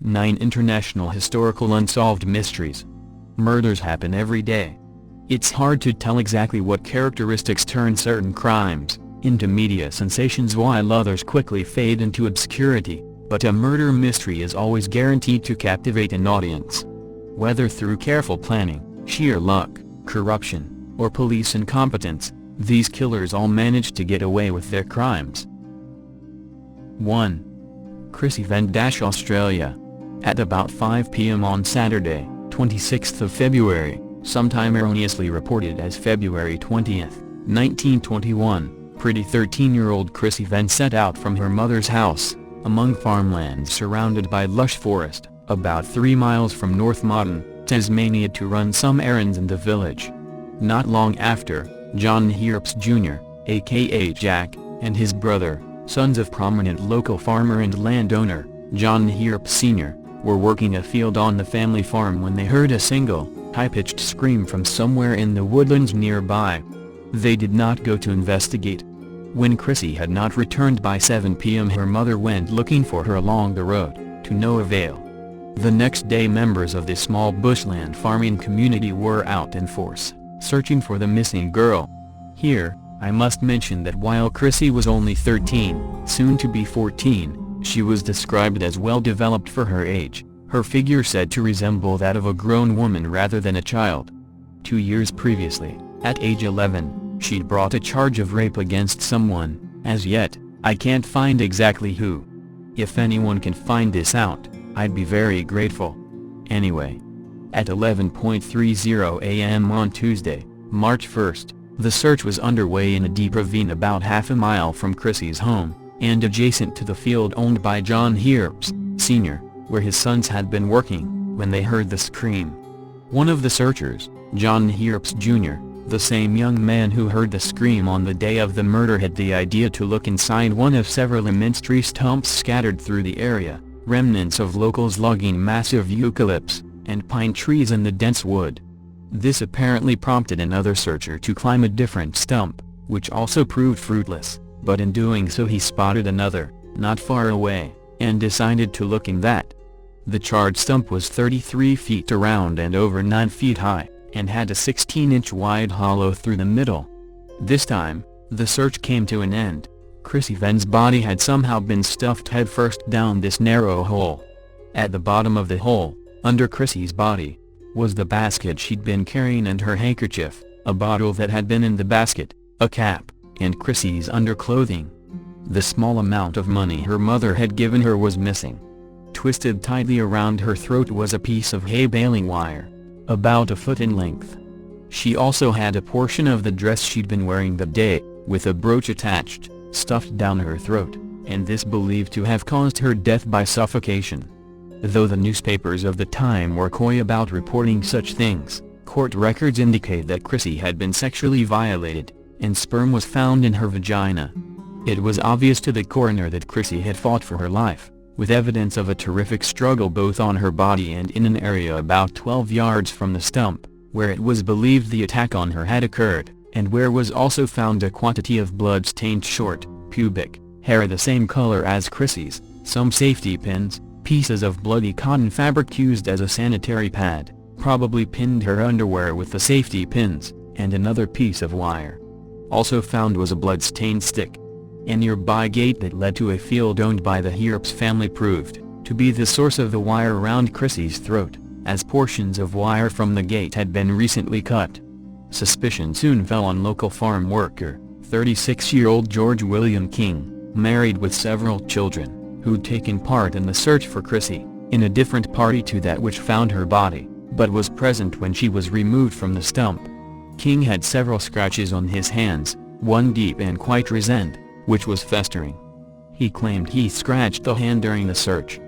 9 International Historical Unsolved Mysteries. Murders happen every day. It's hard to tell exactly what characteristics turn certain crimes into media sensations while others quickly fade into obscurity, but a murder mystery is always guaranteed to captivate an audience. Whether through careful planning, sheer luck, corruption, or police incompetence, these killers all manage to get away with their crimes. 1. Chrissys Australia. At about 5 p.m. on Saturday, 26th of February, sometime erroneously reported as February 20th, 1921, pretty 13-year-old Chrissys set out from her mother's house, among farmlands surrounded by lush forest, about 3 miles from North Muഝdeām, Tasmania, to run some errands in the village. Not long after, John Hinder Jr., aka Jack, and his brother, sons of prominent local farmer and landowner, John Hinder Sr., were working a field on the family farm when they heard a single, high-pitched scream from somewhere in the woodlands nearby. They did not go to investigate. When Chrissy had not returned by 7 p.m., her mother went looking for her along the road, to no avail. The next day, members of the small bushland farming community were out in force, searching for the missing girl. Here, I must mention that while Chrissy was only 13, soon to be 14, she was described as well-developed for her age, her figure said to resemble that of a grown woman rather than a child. 2 years previously, at age 11, she'd brought a charge of rape against someone. As yet, I can't find exactly who. If anyone can find this out, I'd be very grateful. Anyway, at 11:30 a.m. on Tuesday, March 1st, the search was underway in a deep ravine about half a mile from Chrissy's home, and adjacent to the field owned by John Hinder Sr., where his sons had been working, when they heard the scream. One of the searchers, John Hinder Jr., the same young man who heard the scream on the day of the murder, had the idea to look inside one of several immense tree stumps scattered through the area, remnants of locals logging massive eucalypts and pine trees in the dense wood. This apparently prompted another searcher to climb a different stump, which also proved fruitless, but in doing so he spotted another, not far away, and decided to look in that. The charred stump was 33 feet around and over 9 feet high, and had a 16-inch wide hollow through the middle. This time, the search came to an end. Chrissys' body had somehow been stuffed headfirst down this narrow hole. At the bottom of the hole, under Chrissys' body, was the basket she'd been carrying and her handkerchief, a bottle that had been in the basket, a cap, and Chrissys' underclothing. The small amount of money her mother had given her was missing. Twisted tightly around her throat was a piece of hay baling wire, about a foot in length. She also had a portion of the dress she'd been wearing that day, with a brooch attached, stuffed down her throat, and this believed to have caused her death by suffocation. Though the newspapers of the time were coy about reporting such things, court records indicate that Chrissy had been sexually violated, and sperm was found in her vagina. It was obvious to the coroner that Chrissy had fought for her life, with evidence of a terrific struggle both on her body and in an area about 12 yards from the stump, where it was believed the attack on her had occurred, and where was also found a quantity of blood-stained short, pubic, hair the same color as Chrissy's, some safety pins, pieces of bloody cotton fabric used as a sanitary pad, probably pinned her underwear with the safety pins, and another piece of wire. Also found was a blood-stained stick. A nearby gate that led to a field owned by the Hinder family proved to be the source of the wire around Chrissy's throat, as portions of wire from the gate had been recently cut. Suspicion soon fell on local farm worker, 36-year-old George William King, married with several children, who'd taken part in the search for Chrissy, in a different party to that which found her body, but was present when she was removed from the stump. King had several scratches on his hands, one deep and quite recent, which was festering. He claimed he scratched the hand during the search.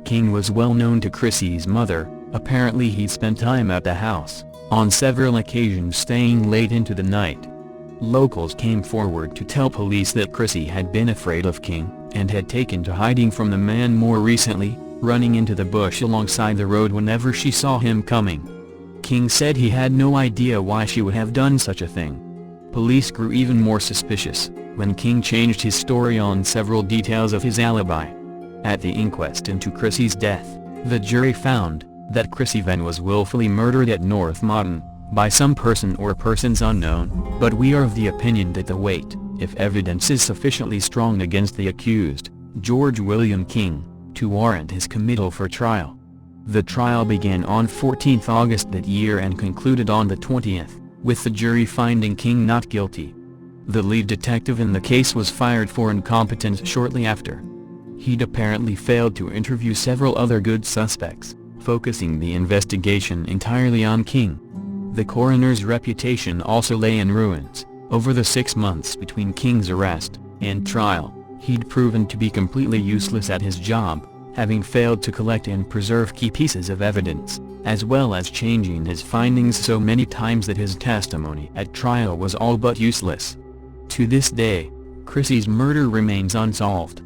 King was well known to Chrissy's mother. Apparently he'd spent time at the house, on several occasions staying late into the night. Locals came forward to tell police that Chrissy had been afraid of King, and had taken to hiding from the man more recently, running into the bush alongside the road whenever she saw him coming. King said he had no idea why she would have done such a thing. Police grew even more suspicious when King changed his story on several details of his alibi. At the inquest into Chrissy's death, The jury found that Chrissy Van was willfully murdered at North Mawton by some person or persons unknown, but we are of the opinion that the weight, if evidence is sufficiently strong against the accused, George William King, to warrant his committal for trial. The trial began on 14 August that year and concluded on the 20th, with the jury finding King not guilty. The lead detective in the case was fired for incompetence shortly after. He'd apparently failed to interview several other good suspects, focusing the investigation entirely on King. The coroner's reputation also lay in ruins. Over the 6 months between King's arrest and trial, he'd proven to be completely useless at his job, having failed to collect and preserve key pieces of evidence, as well as changing his findings so many times that his testimony at trial was all but useless. To this day, Chrissy's murder remains unsolved.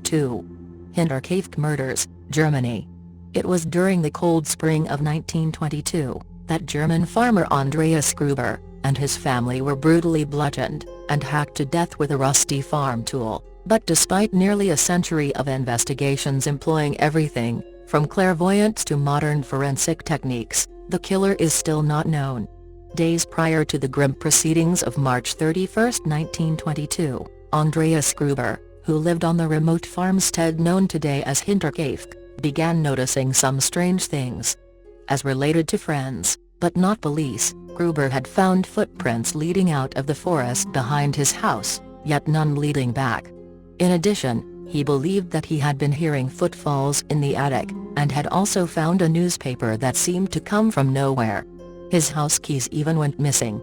2. Hinder Case murders, Germany. It was during the cold spring of 1922 that German farmer Andreas Gruber and his family were brutally bludgeoned and hacked to death with a rusty farm tool. But despite nearly a century of investigations employing everything from clairvoyance to modern forensic techniques, the killer is still not known. Days prior to the grim proceedings of March 31, 1922, Andreas Gruber, who lived on the remote farmstead known today as Hinder Case, began noticing some strange things. As related to friends, but not police, Gruber had found footprints leading out of the forest behind his house, yet none leading back. In addition, he believed that he had been hearing footfalls in the attic, and had also found a newspaper that seemed to come from nowhere. His house keys even went missing.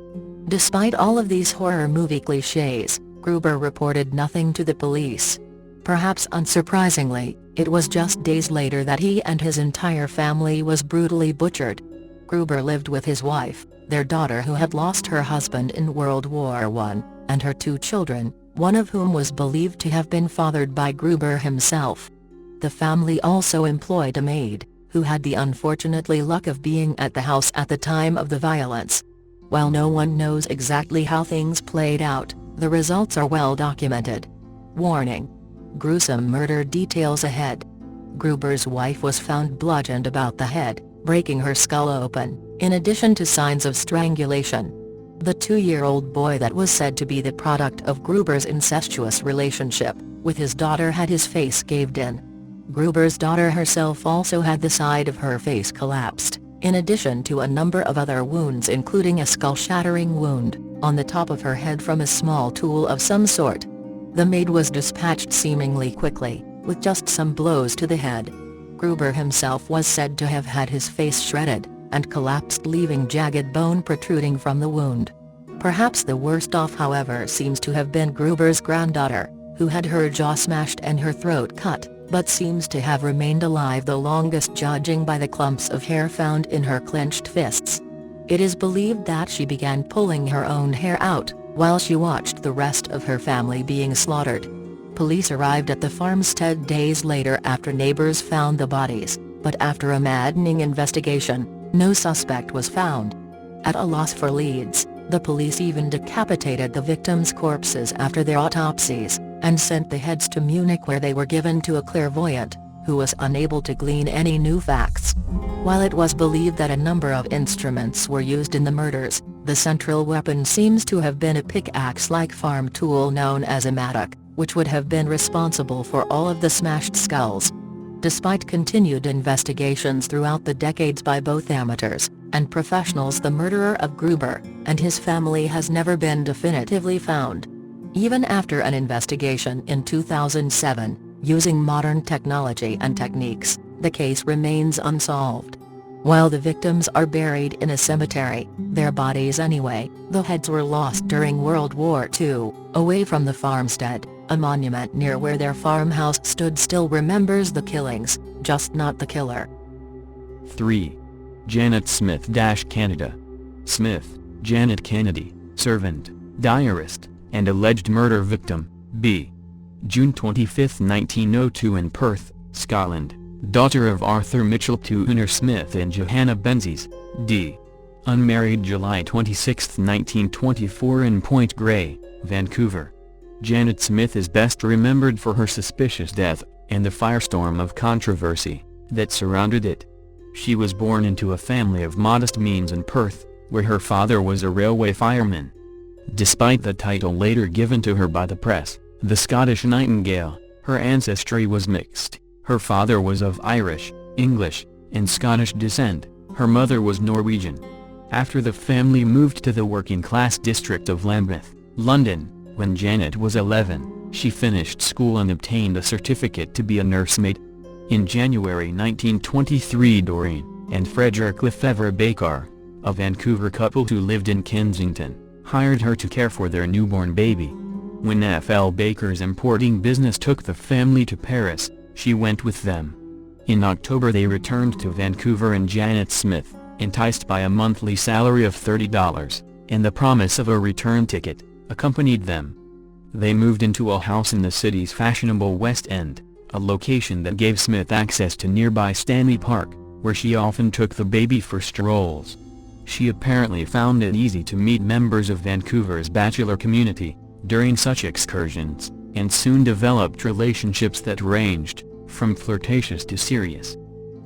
Despite all of these horror movie cliches, Gruber reported nothing to the police. Perhaps unsurprisingly, it was just days later that he and his entire family was brutally butchered. Gruber lived with his wife, their daughter who had lost her husband in World War I, and her 2 children, one of whom was believed to have been fathered by Gruber himself. The family also employed a maid, who had the unfortunately luck of being at the house at the time of the violence. While no one knows exactly how things played out, the results are well documented. Warning: gruesome murder details ahead. Gruber's wife was found bludgeoned about the head, breaking her skull open, in addition to signs of strangulation. The 2-year-old boy that was said to be the product of Gruber's incestuous relationship with his daughter had his face caved in. Gruber's daughter herself also had the side of her face collapsed, in addition to a number of other wounds including a skull-shattering wound on the top of her head from a small tool of some sort. The maid was dispatched seemingly quickly, with just some blows to the head. Gruber himself was said to have had his face shredded and collapsed, leaving jagged bone protruding from the wound. Perhaps the worst off, however, seems to have been Gruber's granddaughter, who had her jaw smashed and her throat cut, but seems to have remained alive the longest, judging by the clumps of hair found in her clenched fists. It is believed that she began pulling her own hair out while she watched the rest of her family being slaughtered. Police arrived at the farmstead days later after neighbors found the bodies, but after a maddening investigation, no suspect was found. At a loss for leads, the police even decapitated the victims' corpses after their autopsies, and sent the heads to Munich, where they were given to a clairvoyant, who was unable to glean any new facts. While it was believed that a number of instruments were used in the murders, the central weapon seems to have been a pickaxe-like farm tool known as a mattock, which would have been responsible for all of the smashed skulls. Despite continued investigations throughout the decades by both amateurs and professionals, the murderer of Gruber and his family has never been definitively found. Even after an investigation in 2007, using modern technology and techniques, the case remains unsolved. While the victims are buried in a cemetery, their bodies anyway, the heads were lost during World War II, away from the farmstead. A monument near where their farmhouse stood still remembers the killings, just not the killer. 3. Janet Smith – Canada. Smith, Janet Kennedy, servant, diarist, and alleged murder victim, b. June 25, 1902 in Perth, Scotland, daughter of Arthur Mitchell Tuhner Smith and Johanna Benzies, d. Unmarried July 26, 1924 in Point Grey, Vancouver. Janet Smith is best remembered for her suspicious death, and the firestorm of controversy that surrounded it. She was born into a family of modest means in Perth, where her father was a railway fireman. Despite the title later given to her by the press, the Scottish Nightingale, her ancestry was mixed. Her father was of Irish, English, and Scottish descent. Her mother was Norwegian. After the family moved to the working-class district of Lambeth, London, when Janet was 11, she finished school and obtained a certificate to be a nursemaid. In January 1923, Doreen and Frederick Lefevre Baker, a Vancouver couple who lived in Kensington, hired her to care for their newborn baby. When F.L. Baker's importing business took the family to Paris, she went with them. In October they returned to Vancouver, and Janet Smith, enticed by a monthly salary of $30, and the promise of a return ticket, accompanied them. They moved into a house in the city's fashionable West End, a location that gave Smith access to nearby Stanley Park, where she often took the baby for strolls. She apparently found it easy to meet members of Vancouver's bachelor community during such excursions, and soon developed relationships that ranged from flirtatious to serious.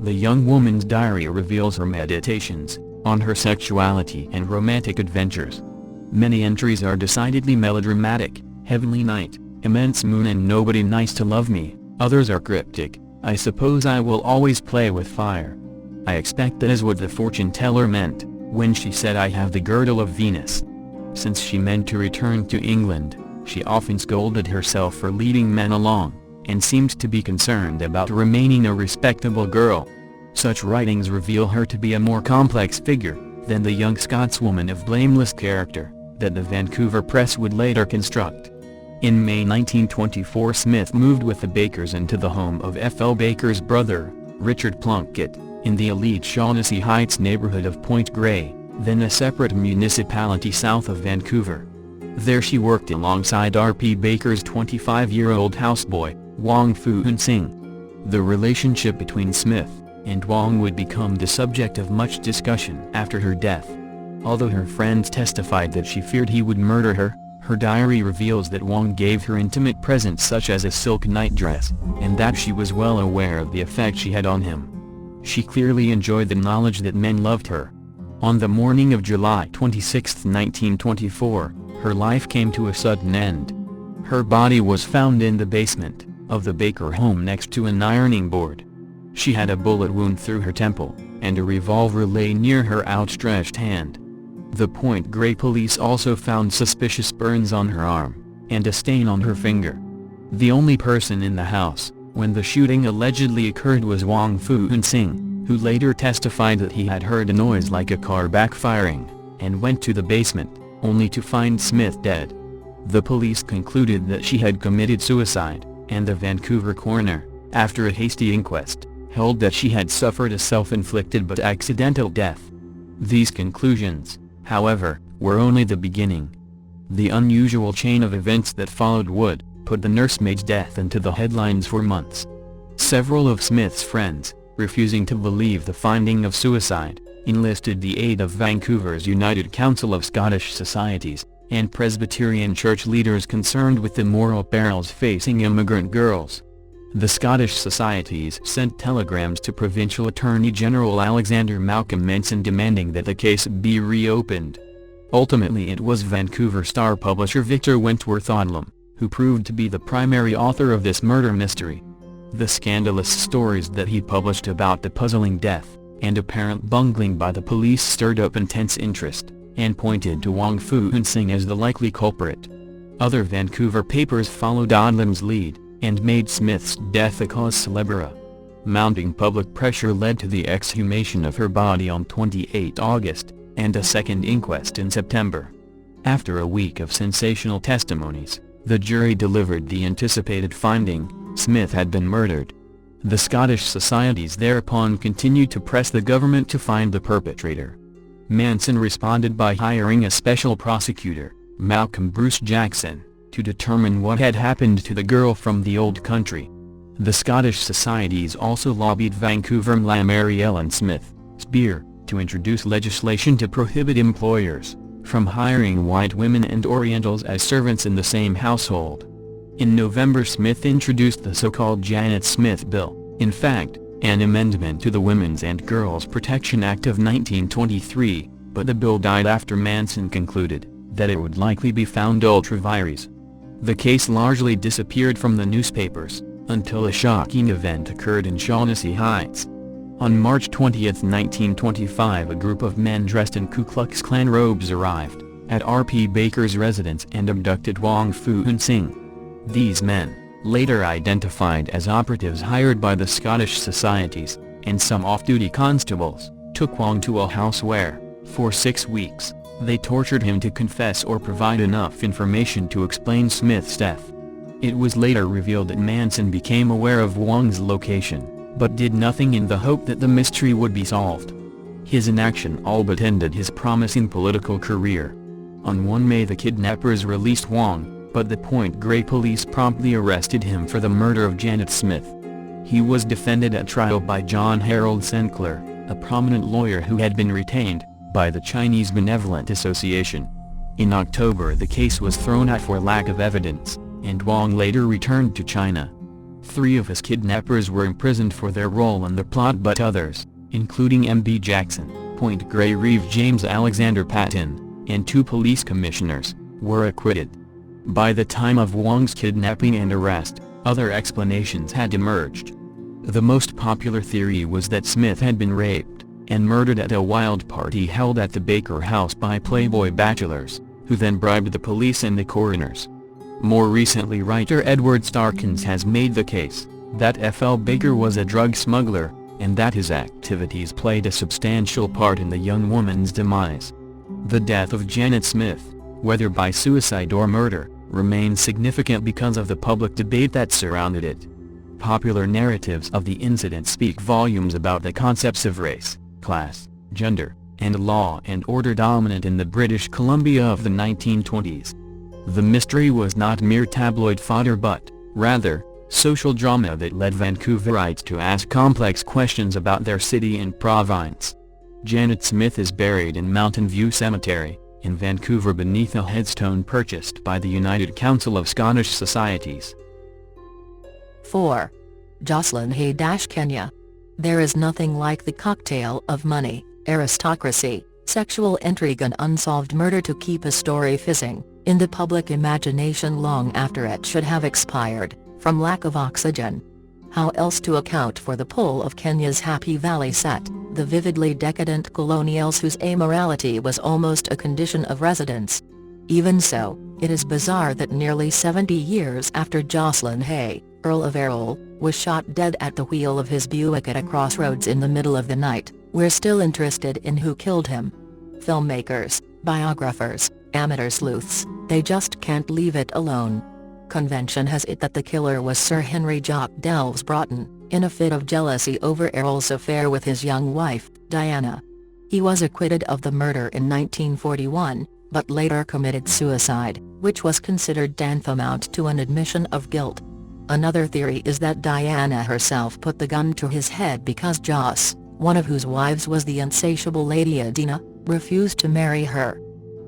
The young woman's diary reveals her meditations on her sexuality and romantic adventures. Many entries are decidedly melodramatic: heavenly night, immense moon, and nobody nice to love me. Others are cryptic: I suppose I will always play with fire. I expect that is what the fortune teller meant when she said I have the girdle of Venus. Since she meant to return to England, she often scolded herself for leading men along, and seemed to be concerned about remaining a respectable girl. Such writings reveal her to be a more complex figure than the young Scotswoman of blameless character that the Vancouver press would later construct. In May 1924, Smith moved with the Bakers into the home of F.L. Baker's brother, Richard Plunkett, in the elite Shaughnessy Heights neighborhood of Point Grey, then a separate municipality south of Vancouver. There she worked alongside R.P. Baker's 25-year-old houseboy, Wong Fu-Hun Sing. The relationship between Smith and Wong would become the subject of much discussion after her death. Although her friends testified that she feared he would murder her, her diary reveals that Wong gave her intimate presents such as a silk nightdress, and that she was well aware of the effect she had on him. She clearly enjoyed the knowledge that men loved her. On the morning of July 26, 1924, her life came to a sudden end. Her body was found in the basement of the Baker home next to an ironing board. She had a bullet wound through her temple, and a revolver lay near her outstretched hand. The Point Grey police also found suspicious burns on her arm, and a stain on her finger. The only person in the house when the shooting allegedly occurred was Wong Fu-Hun Sing, who later testified that he had heard a noise like a car backfiring, and went to the basement, only to find Smith dead. The police concluded that she had committed suicide, and the Vancouver coroner, after a hasty inquest, held that she had suffered a self-inflicted but accidental death. These conclusions, however, were only the beginning. The unusual chain of events that followed would put the nursemaid's death into the headlines for months. Several of Smith's friends, refusing to believe the finding of suicide, enlisted the aid of Vancouver's United Council of Scottish Societies, and Presbyterian church leaders concerned with the moral perils facing immigrant girls. The Scottish Societies sent telegrams to Provincial Attorney General Alexander Malcolm Menson demanding that the case be reopened. Ultimately it was Vancouver Star publisher Victor Wentworth Odlum who proved to be the primary author of this murder mystery. The scandalous stories that he published about the puzzling death and apparent bungling by the police stirred up intense interest, and pointed to Wong Fu-Hun Sing as the likely culprit. Other Vancouver papers followed Odlum's lead, and made Smith's death a cause célèbre. Mounting public pressure led to the exhumation of her body on 28 August, and a second inquest in September. After a week of sensational testimonies, the jury delivered the anticipated finding: Smith had been murdered. The Scottish Societies thereupon continued to press the government to find the perpetrator. Manson responded by hiring a special prosecutor, Malcolm Bruce Jackson, to determine what had happened to the girl from the old country. The Scottish Societies also lobbied Vancouver Mayor Mary Ellen Smith, Spear, to introduce legislation to prohibit employers from hiring white women and Orientals as servants in the same household. In November, Smith introduced the so-called Janet Smith Bill. In fact, an amendment to the Women's and Girls Protection Act of 1923, but the bill died after Manson concluded that it would likely be found ultra vires. The case largely disappeared from the newspapers, until a shocking event occurred in Shaughnessy Heights. On March 20, 1925, a group of men dressed in Ku Klux Klan robes arrived at R.P. Baker's residence and abducted Wong Fu Sing. These men, later identified as operatives hired by the Scottish societies, and some off-duty constables, took Wong to a house where, for 6 weeks, they tortured him to confess or provide enough information to explain Smith's death. It was later revealed that Manson became aware of Wong's location, but did nothing in the hope that the mystery would be solved. His inaction all but ended his promising political career. On 1 May the kidnappers released Wong, but the Point Grey police promptly arrested him for the murder of Janet Smith. He was defended at trial by John Harold Sinclair, a prominent lawyer who had been retained by the Chinese Benevolent Association. In October the case was thrown out for lack of evidence, and Wong later returned to China. 3 of his kidnappers were imprisoned for their role in the plot, but others, including M.B. Jackson, Point Grey Reeve James Alexander Patton, and 2 police commissioners, were acquitted. By the time of Wong's kidnapping and arrest, other explanations had emerged. The most popular theory was that Smith had been raped and murdered at a wild party held at the Baker house by Playboy bachelors, who then bribed the police and the coroners. More recently, writer Edward Starkins has made the case that F.L. Baker was a drug smuggler, and that his activities played a substantial part in the young woman's demise. The death of Janet Smith, whether by suicide or murder, remains significant because of the public debate that surrounded it. Popular narratives of the incident speak volumes about the concepts of race, class, gender, and law and order dominant in the British Columbia of the 1920s. The mystery was not mere tabloid fodder but, rather, social drama that led Vancouverites to ask complex questions about their city and province. Janet Smith is buried in Mountain View Cemetery, in Vancouver beneath a headstone purchased by the United Council of Scottish Societies. 4. Jocelyn Hay - Kenya. There is nothing like the cocktail of money, aristocracy, sexual intrigue and unsolved murder to keep a story fizzing in the public imagination long after it should have expired, from lack of oxygen. How else to account for the pull of Kenya's Happy Valley set, the vividly decadent colonials whose amorality was almost a condition of residence? Even so, it is bizarre that nearly 70 years after Jocelyn Hay, Earl of Errol, was shot dead at the wheel of his Buick at a crossroads in the middle of the night, we're still interested in who killed him. Filmmakers, biographers, amateur sleuths, they just can't leave it alone. Convention has it that the killer was Sir Henry Jock Delves Broughton, in a fit of jealousy over Errol's affair with his young wife, Diana. He was acquitted of the murder in 1941, but later committed suicide, which was considered tantamount to an admission of guilt. Another theory is that Diana herself put the gun to his head because Joss, one of whose wives was the insatiable Lady Adina, refused to marry her.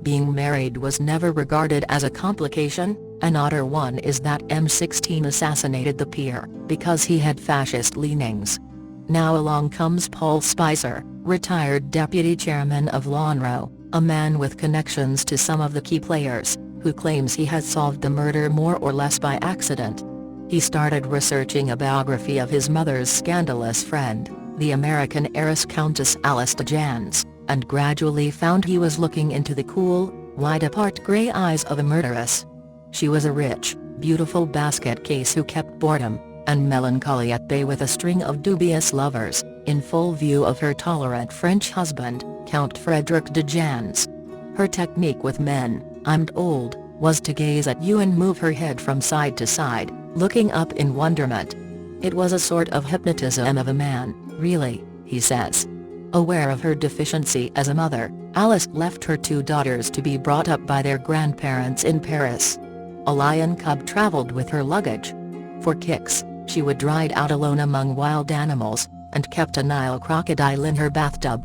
Being married was never regarded as a complication. An odder one is that M16 assassinated the peer because he had fascist leanings. Now along comes Paul Spicer, retired deputy chairman of Lonhro, a man with connections to some of the key players, who claims he has solved the murder more or less by accident. He started researching a biography of his mother's scandalous friend, the American heiress Countess Alice de Jans, and gradually found he was looking into the cool, wide-apart grey eyes of a murderess. She was a rich, beautiful basket case who kept boredom and melancholy at bay with a string of dubious lovers, in full view of her tolerant French husband, Count Frederick de Jans. Her technique with men, I'm old, was to gaze at you and move her head from side to side, looking up in wonderment. It was a sort of hypnotism of a man, really, he says. Aware of her deficiency as a mother, Alice left her 2 daughters to be brought up by their grandparents in Paris. A lion cub traveled with her luggage. For kicks, she would ride out alone among wild animals, and kept a Nile crocodile in her bathtub.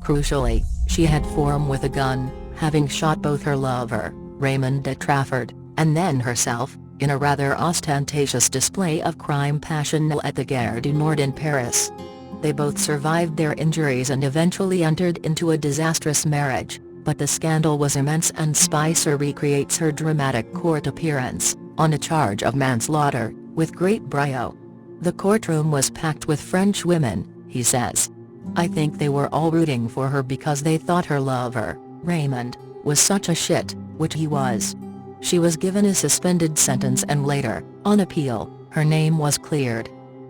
Crucially, she had form with a gun, having shot both her lover, Raymond de Trafford, and then herself, in a rather ostentatious display of crime passion at the Gare du Nord in Paris. They both survived their injuries and eventually entered into a disastrous marriage, but the scandal was immense and Spicer recreates her dramatic court appearance, on a charge of manslaughter, with great brio. The courtroom was packed with French women, he says. I think they were all rooting for her because they thought her lover, Raymond, was such a shit, which he was. She was given a suspended sentence and later, on appeal, her name was cleared.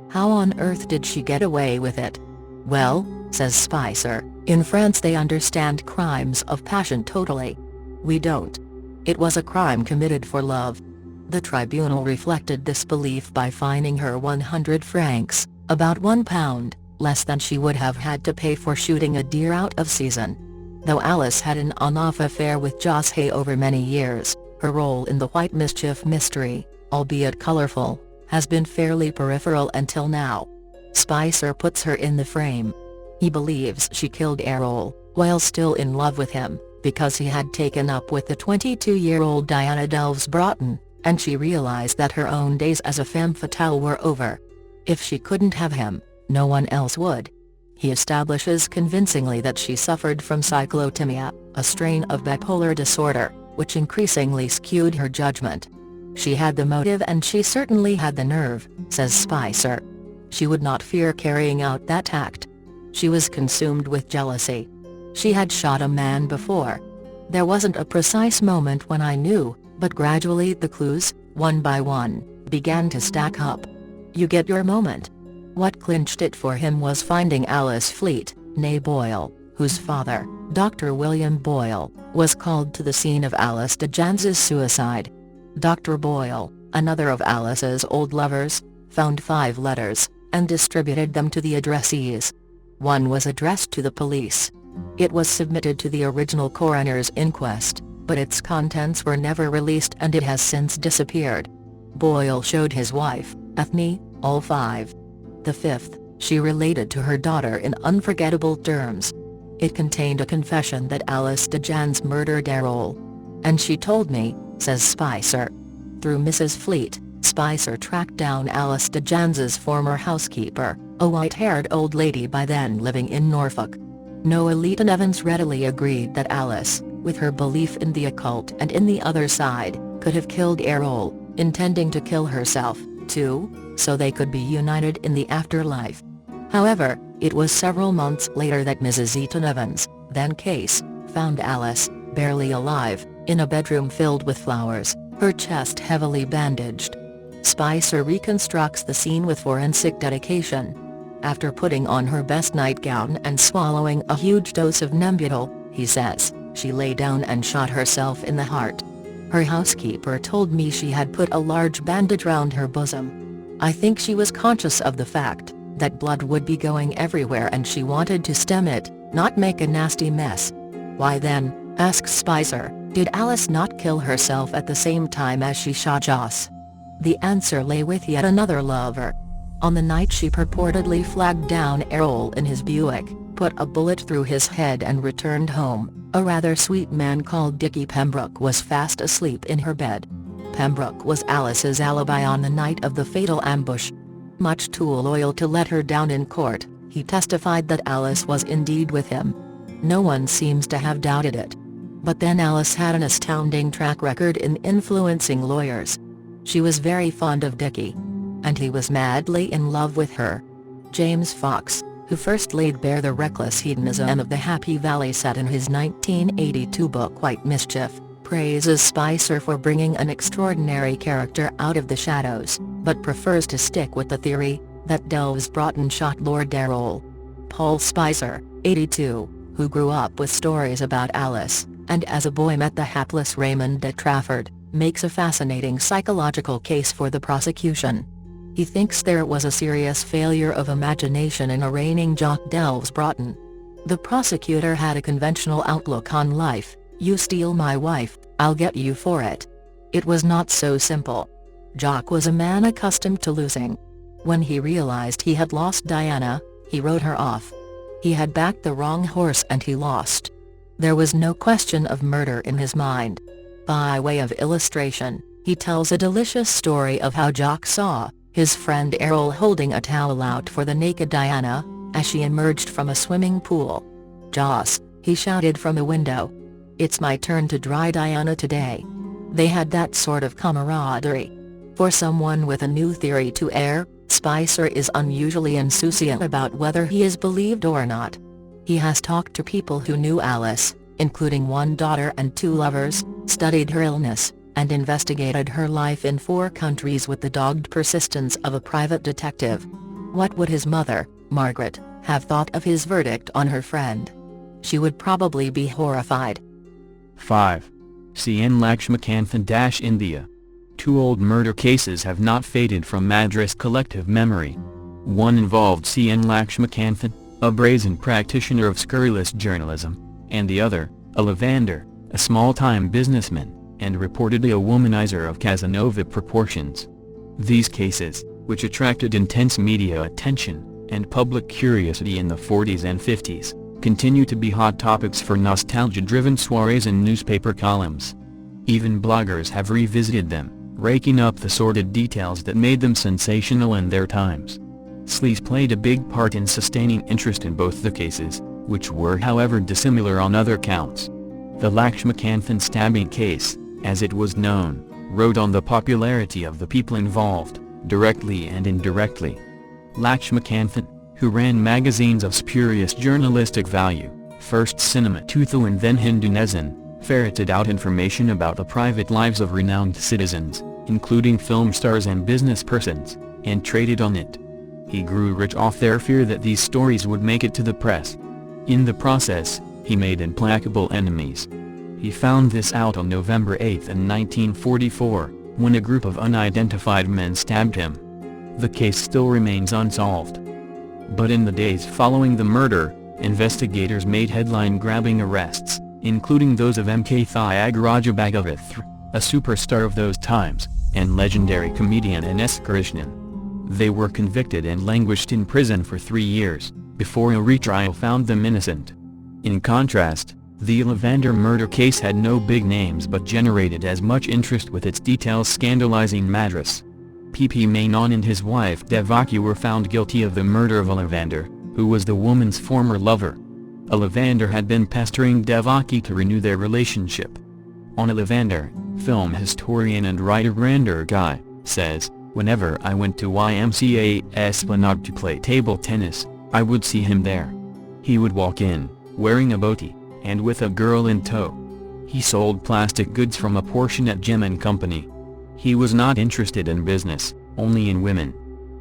How on earth did she get away with it? Well, says Spicer, in France they understand crimes of passion totally. We don't. It was a crime committed for love. The tribunal reflected this belief by fining her 100 francs, about £1, less than she would have had to pay for shooting a deer out of season. Though Alice had an on-off affair with Joss Hay over many years, her role in the White Mischief mystery, albeit colorful, has been fairly peripheral until now. Spicer puts her in the frame. He believes she killed Errol, while still in love with him, because he had taken up with the 22-year-old Diana Delves Broughton, and she realized that her own days as a femme fatale were over. If she couldn't have him, no one else would. He establishes convincingly that she suffered from cyclothymia, a strain of bipolar disorder, which increasingly skewed her judgment. She had the motive and she certainly had the nerve, says Spicer. She would not fear carrying out that act. She was consumed with jealousy. She had shot a man before. There wasn't a precise moment when I knew, but gradually the clues, one by one, began to stack up. You get your moment. What clinched it for him was finding Alice Fleet, née Boyle, whose father, Dr. William Boyle, was called to the scene of Alice Dejans's suicide. Dr. Boyle, another of Alice's old lovers, found 5 letters, and distributed them to the addressees. One was addressed to the police. It was submitted to the original coroner's inquest, but its contents were never released and it has since disappeared. Boyle showed his wife, Ethne, all 5. The 5th, she related to her daughter in unforgettable terms. It contained a confession that Alice Dejans murdered Errol. And she told me, says Spicer. Through Mrs. Fleet, Spicer tracked down Alice Dejans's former housekeeper, a white-haired old lady by then living in Norfolk. Noelita Evans readily agreed that Alice, with her belief in the occult and in the other side, could have killed Errol, intending to kill herself, too, so they could be united in the afterlife. However, it was several months later that Mrs. Eaton Evans, then Case, found Alice, barely alive, in a bedroom filled with flowers, her chest heavily bandaged. Spicer reconstructs the scene with forensic dedication. After putting on her best nightgown and swallowing a huge dose of Nembutal, he says, she lay down and shot herself in the heart. Her housekeeper told me she had put a large bandage round her bosom. I think she was conscious of the fact that blood would be going everywhere and she wanted to stem it, not make a nasty mess. Why then, asks Spicer, did Alice not kill herself at the same time as she shot Joss? The answer lay with yet another lover. On the night she purportedly flagged down Errol in his Buick, put a bullet through his head and returned home, a rather sweet man called Dickie Pembroke was fast asleep in her bed. Pembroke was Alice's alibi on the night of the fatal ambush. Much too loyal to let her down in court, he testified that Alice was indeed with him. No one seems to have doubted it. But then Alice had an astounding track record in influencing lawyers. She was very fond of Dickie. And he was madly in love with her. James Fox, who first laid bare the reckless hedonism of the Happy Valley set in his 1982 book White Mischief, praises Spicer for bringing an extraordinary character out of the shadows, but prefers to stick with the theory that Delves Broughton shot Lord Errol. Paul Spicer, 82, who grew up with stories about Alice, and as a boy met the hapless Raymond de Trafford, makes a fascinating psychological case for the prosecution. He thinks there was a serious failure of imagination in arraigning Jock Delves Broughton. The prosecutor had a conventional outlook on life: you steal my wife, I'll get you for it. It was not so simple. Jock was a man accustomed to losing. When he realized he had lost Diana, he wrote her off. He had backed the wrong horse and he lost. There was no question of murder in his mind. By way of illustration, he tells a delicious story of how Jock saw his friend Errol holding a towel out for the naked Diana, as she emerged from a swimming pool. "Joss," he shouted from the window. "It's my turn to dry Diana today." They had that sort of camaraderie. For someone with a new theory to air, Spicer is unusually insouciant about whether he is believed or not. He has talked to people who knew Alice, including one daughter and two lovers, studied her illness, and investigated her life in 4 countries with the dogged persistence of a private detective. What would his mother, Margaret, have thought of his verdict on her friend? She would probably be horrified. 5. cÄiimes Lakshmi India. 2 old murder cases have not faded from Madras collective memory. One involved cÄiimes Lakshmi, a brazen practitioner of scurrilous journalism, and the other, a Levander, a small-time businessman, and reportedly a womanizer of Casanova proportions. These cases, which attracted intense media attention and public curiosity in the 40s and 50s, continue to be hot topics for nostalgia-driven soirees and newspaper columns. Even bloggers have revisited them, raking up the sordid details that made them sensational in their times. Sleaze played a big part in sustaining interest in both the cases, which were however dissimilar on other counts. The Lakshmi stabbing case, as it was known, rode on the popularity of the people involved, directly and indirectly. Lakshmi, who ran magazines of spurious journalistic value, first Cinema Tuthu and then Hindu Nezhan, ferreted out information about the private lives of renowned citizens, including film stars and business persons, and traded on it. He grew rich off their fear that these stories would make it to the press. In the process, he made implacable enemies. He found this out on November 8 in 1944, when a group of unidentified men stabbed him. The case still remains unsolved. But in the days following the murder, investigators made headline-grabbing arrests, including those of M.K. Thyagaraja Bhagavath, a superstar of those times, and legendary comedian N.S. Krishnan. They were convicted and languished in prison for 3 years, before a retrial found them innocent. In contrast, the Levander murder case had no big names but generated as much interest with its details scandalizing Madras. P.P. Menon and his wife Devaki were found guilty of the murder of a Levander, who was the woman's former lover. A Levander had been pestering Devaki to renew their relationship. On a Levander, film historian and writer Brander Guy says, "Whenever I went to YMCA Esplanade to play table tennis, I would see him there. He would walk in, wearing a dhoti, and with a girl in tow. He sold plastic goods from a portion at Gem & Company. He was not interested in business, only in women.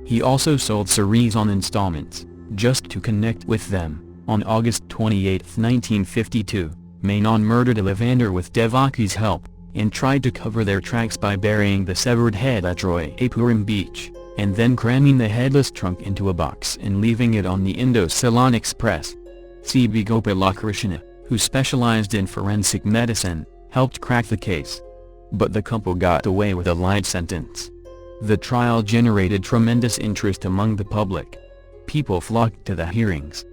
He also sold saris on installments, just to connect with them." On August 28, 1952, Menon murdered a Levander with Devaki's help, and tried to cover their tracks by burying the severed head at Royapuram beach, and then cramming the headless trunk into a box and leaving it on the Indo-Ceylon Express. C.B. Gopalakrishna, who specialized in forensic medicine, helped crack the case. But the couple got away with a light sentence. The trial generated tremendous interest among the public. People flocked to the hearings.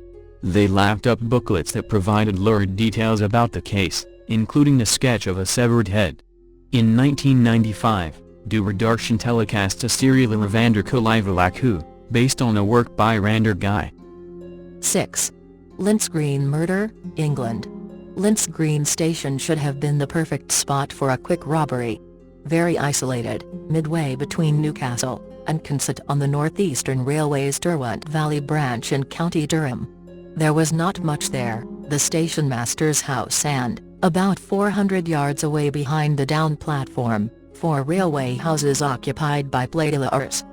They lapped up booklets that provided lurid details about the case, including a sketch of a severed head. In 1995, Doordarshan telecast a serial Levander cÄiimes, based on a work by Brander Guy. 6. Lynch Green murder, England. Lynch Green Station should have been the perfect spot for a quick robbery. Very isolated, midway between Newcastle and Consett on the Northeastern Railway's Derwent Valley branch in County Durham. There was not much there, the station master's house and, about 400 yards away behind the down platform, 4 railway houses occupied by killeÄs.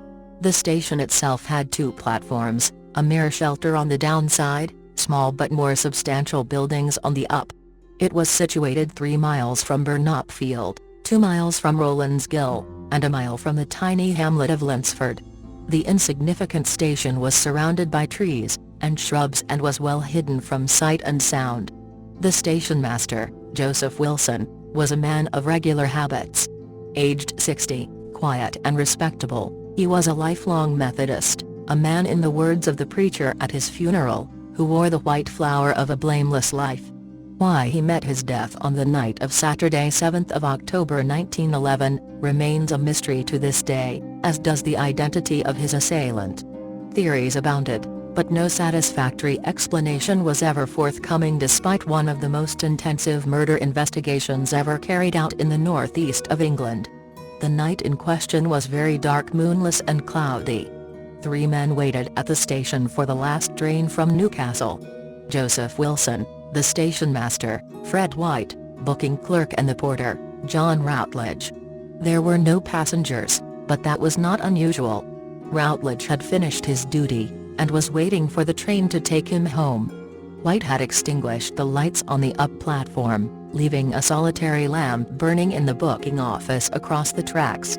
The station itself had 2 platforms, a mere shelter on the downside, small but more substantial buildings on the up. It was situated 3 miles from Burnop Field, 2 miles from Rowlands Gill, and a mile from the tiny hamlet of Linsford. The insignificant station was surrounded by trees and shrubs and was well hidden from sight and sound. The station master, Joseph Wilson, was a man of regular habits. Aged 60, quiet and respectable, he was a lifelong Methodist, a man in the words of the preacher at his funeral, who wore the white flower of a blameless life. Why he met his death on the night of Saturday 7th of October 1911, remains a mystery to this day, as does the identity of his assailant. Theories abounded. But no satisfactory explanation was ever forthcoming despite one of the most intensive murder investigations ever carried out in the northeast of England. The night in question was very dark, moonless and cloudy. 3 men waited at the station for the last train from Newcastle. Joseph Wilson, the station master, Fred White, booking clerk, and the porter, John Routledge. There were no passengers, but that was not unusual. Routledge had finished his duty, and was waiting for the train to take him home. White had extinguished the lights on the up platform, leaving a solitary lamp burning in the booking office across the tracks.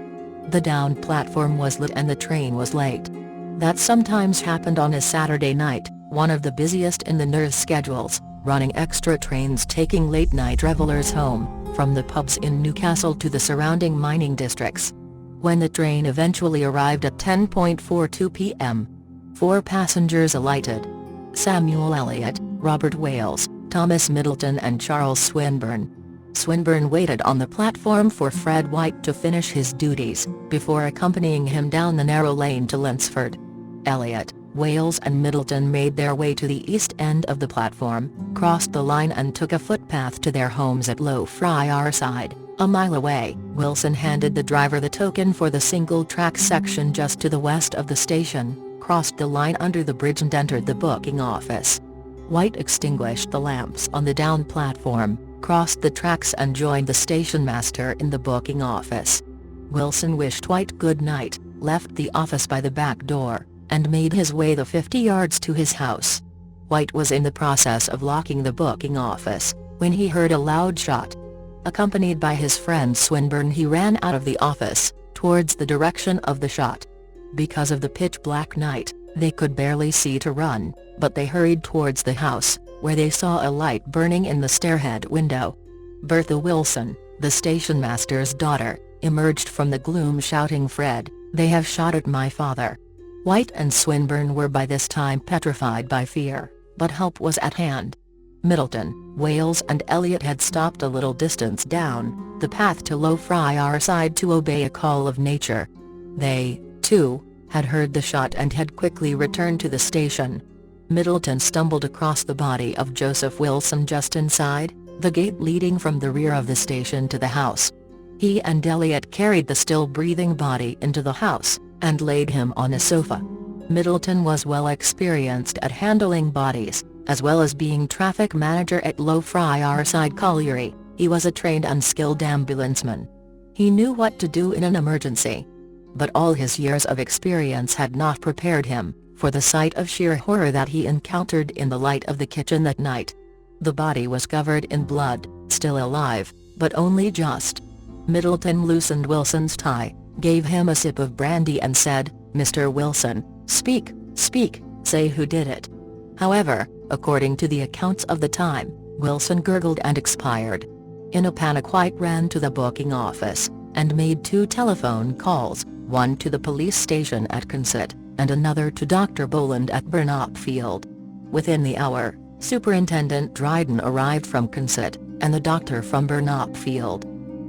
The down platform was lit and the train was late. That sometimes happened on a Saturday night, one of the busiest in the NER's schedules, running extra trains taking late-night revelers home, from the pubs in Newcastle to the surrounding mining districts. When the train eventually arrived at 10:42 p.m., 4 passengers alighted: Samuel Elliott, Robert Wales, Thomas Middleton and Charles Swinburne. Swinburne waited on the platform for Fred White to finish his duties, before accompanying him down the narrow lane to Linsford. Elliott, Wales and Middleton made their way to the east end of the platform, crossed the line and took a footpath to their homes at Low Friarside, a mile away. Wilson handed the driver the token for the single-track section just to the west of the station, crossed the line under the bridge and entered the booking office. White extinguished the lamps on the down platform, crossed the tracks and joined the station master in the booking office. Wilson wished White good night, left the office by the back door, and made his way the 50 yards to his house. White was in the process of locking the booking office, when he heard a loud shot. Accompanied by his friend Swinburne, he ran out of the office, towards the direction of the shot. Because of the pitch-black night, they could barely see to run, but they hurried towards the house, where they saw a light burning in the stairhead window. Bertha Wilson, the station master's daughter, emerged from the gloom shouting, "Fred, they have shot at my father." White and Swinburne were by this time petrified by fear, but help was at hand. Middleton, Wales and Elliott had stopped a little distance down the path to Low Friarside to obey a call of nature. They, too, had heard the shot and had quickly returned to the station. Middleton stumbled across the body of Joseph Wilson just inside the gate leading from the rear of the station to the house. He and Elliott carried the still-breathing body into the house, and laid him on a sofa. Middleton was well experienced at handling bodies, as well as being traffic manager at Low Friarside Colliery. He was a trained and skilled ambulanceman. He knew what to do in an emergency. But all his years of experience had not prepared him for the sight of sheer horror that he encountered in the light of the kitchen that night. The body was covered in blood, still alive, but only just. Middleton loosened Wilson's tie, gave him a sip of brandy and said, "Mr. Wilson, speak, say who did it." However, according to the accounts of the time, Wilson gurgled and expired. In a panic, White ran to the booking office, and made 2 telephone calls, one to the police station at Atkinson, and another to Dr. Boland at Burnopfield. Within the hour, Superintendent Dryden arrived from Atkinson, and the doctor from Burnopfield.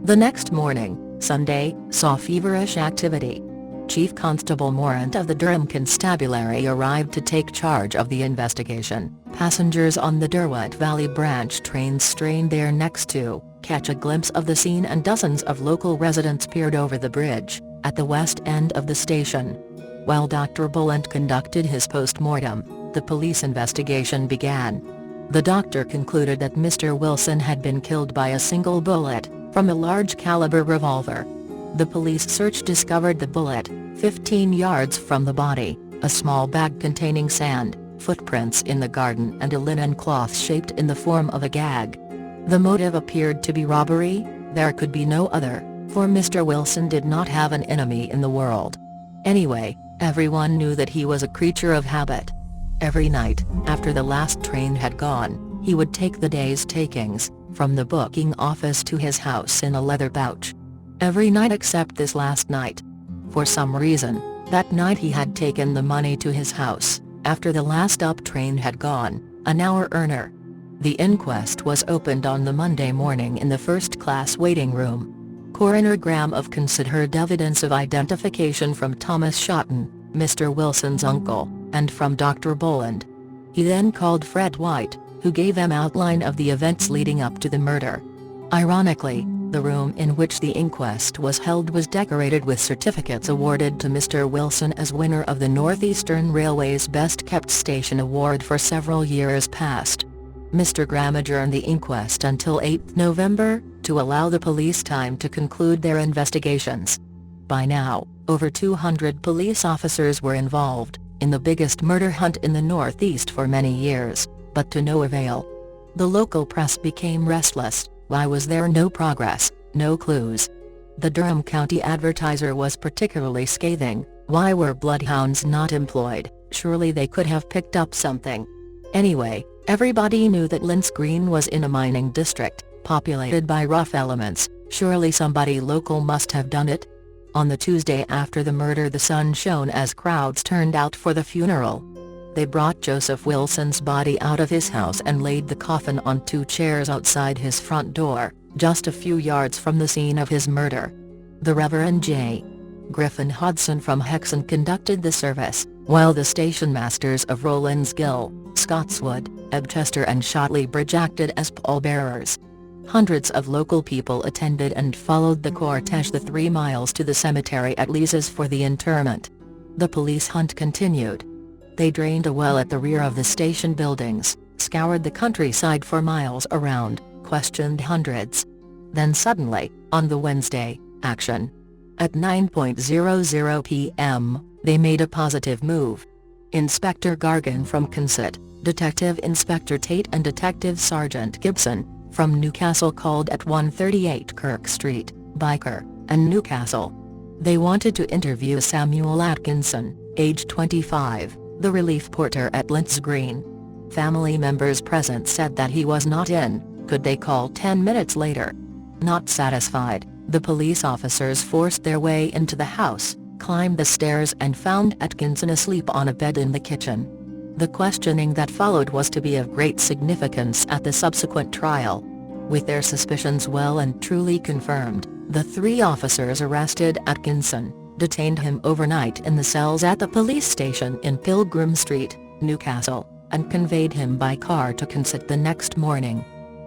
The next morning, Sunday, saw feverish activity. Chief Constable Morant of the Durham Constabulary arrived to take charge of the investigation. Passengers on the Derwent Valley branch trains strained their necks to catch a glimpse of the scene, and dozens of local residents peered over the bridge, at the west end of the station. While Dr. Boland conducted his post-mortem, the police investigation began. The doctor concluded that Mr. Wilson had been killed by a single bullet, from a large-caliber revolver. The police search discovered the bullet, 15 yards from the body, a small bag containing sand, footprints in the garden and a linen cloth shaped in the form of a gag. The motive appeared to be robbery. There could be no other, for Mr. Wilson did not have an enemy in the world. Anyway, everyone knew that he was a creature of habit. Every night, after the last train had gone, he would take the day's takings, from the booking office to his house in a leather pouch. Every night except this last night. For some reason, that night he had taken the money to his house, after the last up train had gone, an hour earlier. The inquest was opened on the Monday morning in the first-class waiting room. Coroner Graham of Atkinson heard evidence of identification from Thomas Shotton, Mr. Wilson's uncle, and from Dr. Boland. He then called Fred White, who gave an outline of the events leading up to the murder. Ironically, the room in which the inquest was held was decorated with certificates awarded to Mr. Wilson as winner of the Northeastern Railway's Best Kept Station Award for several years past. Mr. Graham adjourned the inquest until 8 November, to allow the police time to conclude their investigations. By now, over 200 police officers were involved, in the biggest murder hunt in the Northeast for many years, but to no avail. The local press became restless. Why was there no progress, no clues? The Durham County Advertiser was particularly scathing. Why were bloodhounds not employed? Surely they could have picked up something. Anyway, everybody knew that Lynch Green was in a mining district, populated by rough elements. Surely somebody local must have done it. On the Tuesday after the murder, the sun shone as crowds turned out for the funeral. They brought Joseph Wilson's body out of his house and laid the coffin on 2 chairs outside his front door, just a few yards from the scene of his murder. The Reverend J. Griffin Hodson from Hexham conducted the service, while the station masters of Rowlandsgill, Scotswood, Ebchester and Shotley Bridge acted as pallbearers. Hundreds of local people attended and followed the cortege the 3 miles to the cemetery at Leazes for the interment. The police hunt continued. They drained a well at the rear of the station buildings, scoured the countryside for miles around, questioned hundreds. Then suddenly, on the Wednesday, action. At 9:00 p.m., they made a positive move. Inspector Gargan from Consett, Detective Inspector Tate and Detective Sergeant Gibson, from Newcastle called at 138 Kirk Street, Byker, and Newcastle. They wanted to interview Samuel Atkinson, age 25, the relief porter at Lynch Green. Family members present said that he was not in. Could they call 10 minutes later? Not satisfied, the police officers forced their way into the house, climbed the stairs and found Atkinson asleep on a bed in the kitchen. The questioning that followed was to be of great significance at the subsequent trial. With their suspicions well and truly confirmed, the 3 officers arrested Atkinson, detained him overnight in the cells at the police station in Pilgrim Street, Newcastle, and conveyed him by car to Consett the next morning.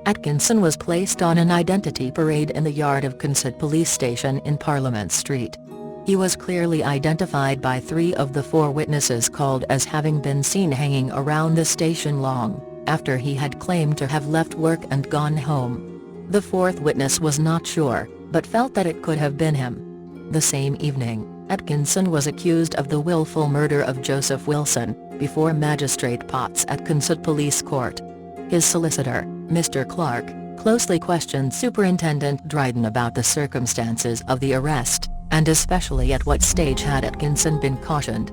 Atkinson was placed on an identity parade in the yard of Consett Police Station in Parliament Street. He was clearly identified by 3 of the 4 witnesses called as having been seen hanging around the station long after he had claimed to have left work and gone home. The 4th witness was not sure, but felt that it could have been him. The same evening, Atkinson was accused of the willful murder of Joseph Wilson, before Magistrate Potts at Consett Police Court. His solicitor, Mr. Clark, closely questioned Superintendent Dryden about the circumstances of the arrest, and especially at what stage had Atkinson been cautioned.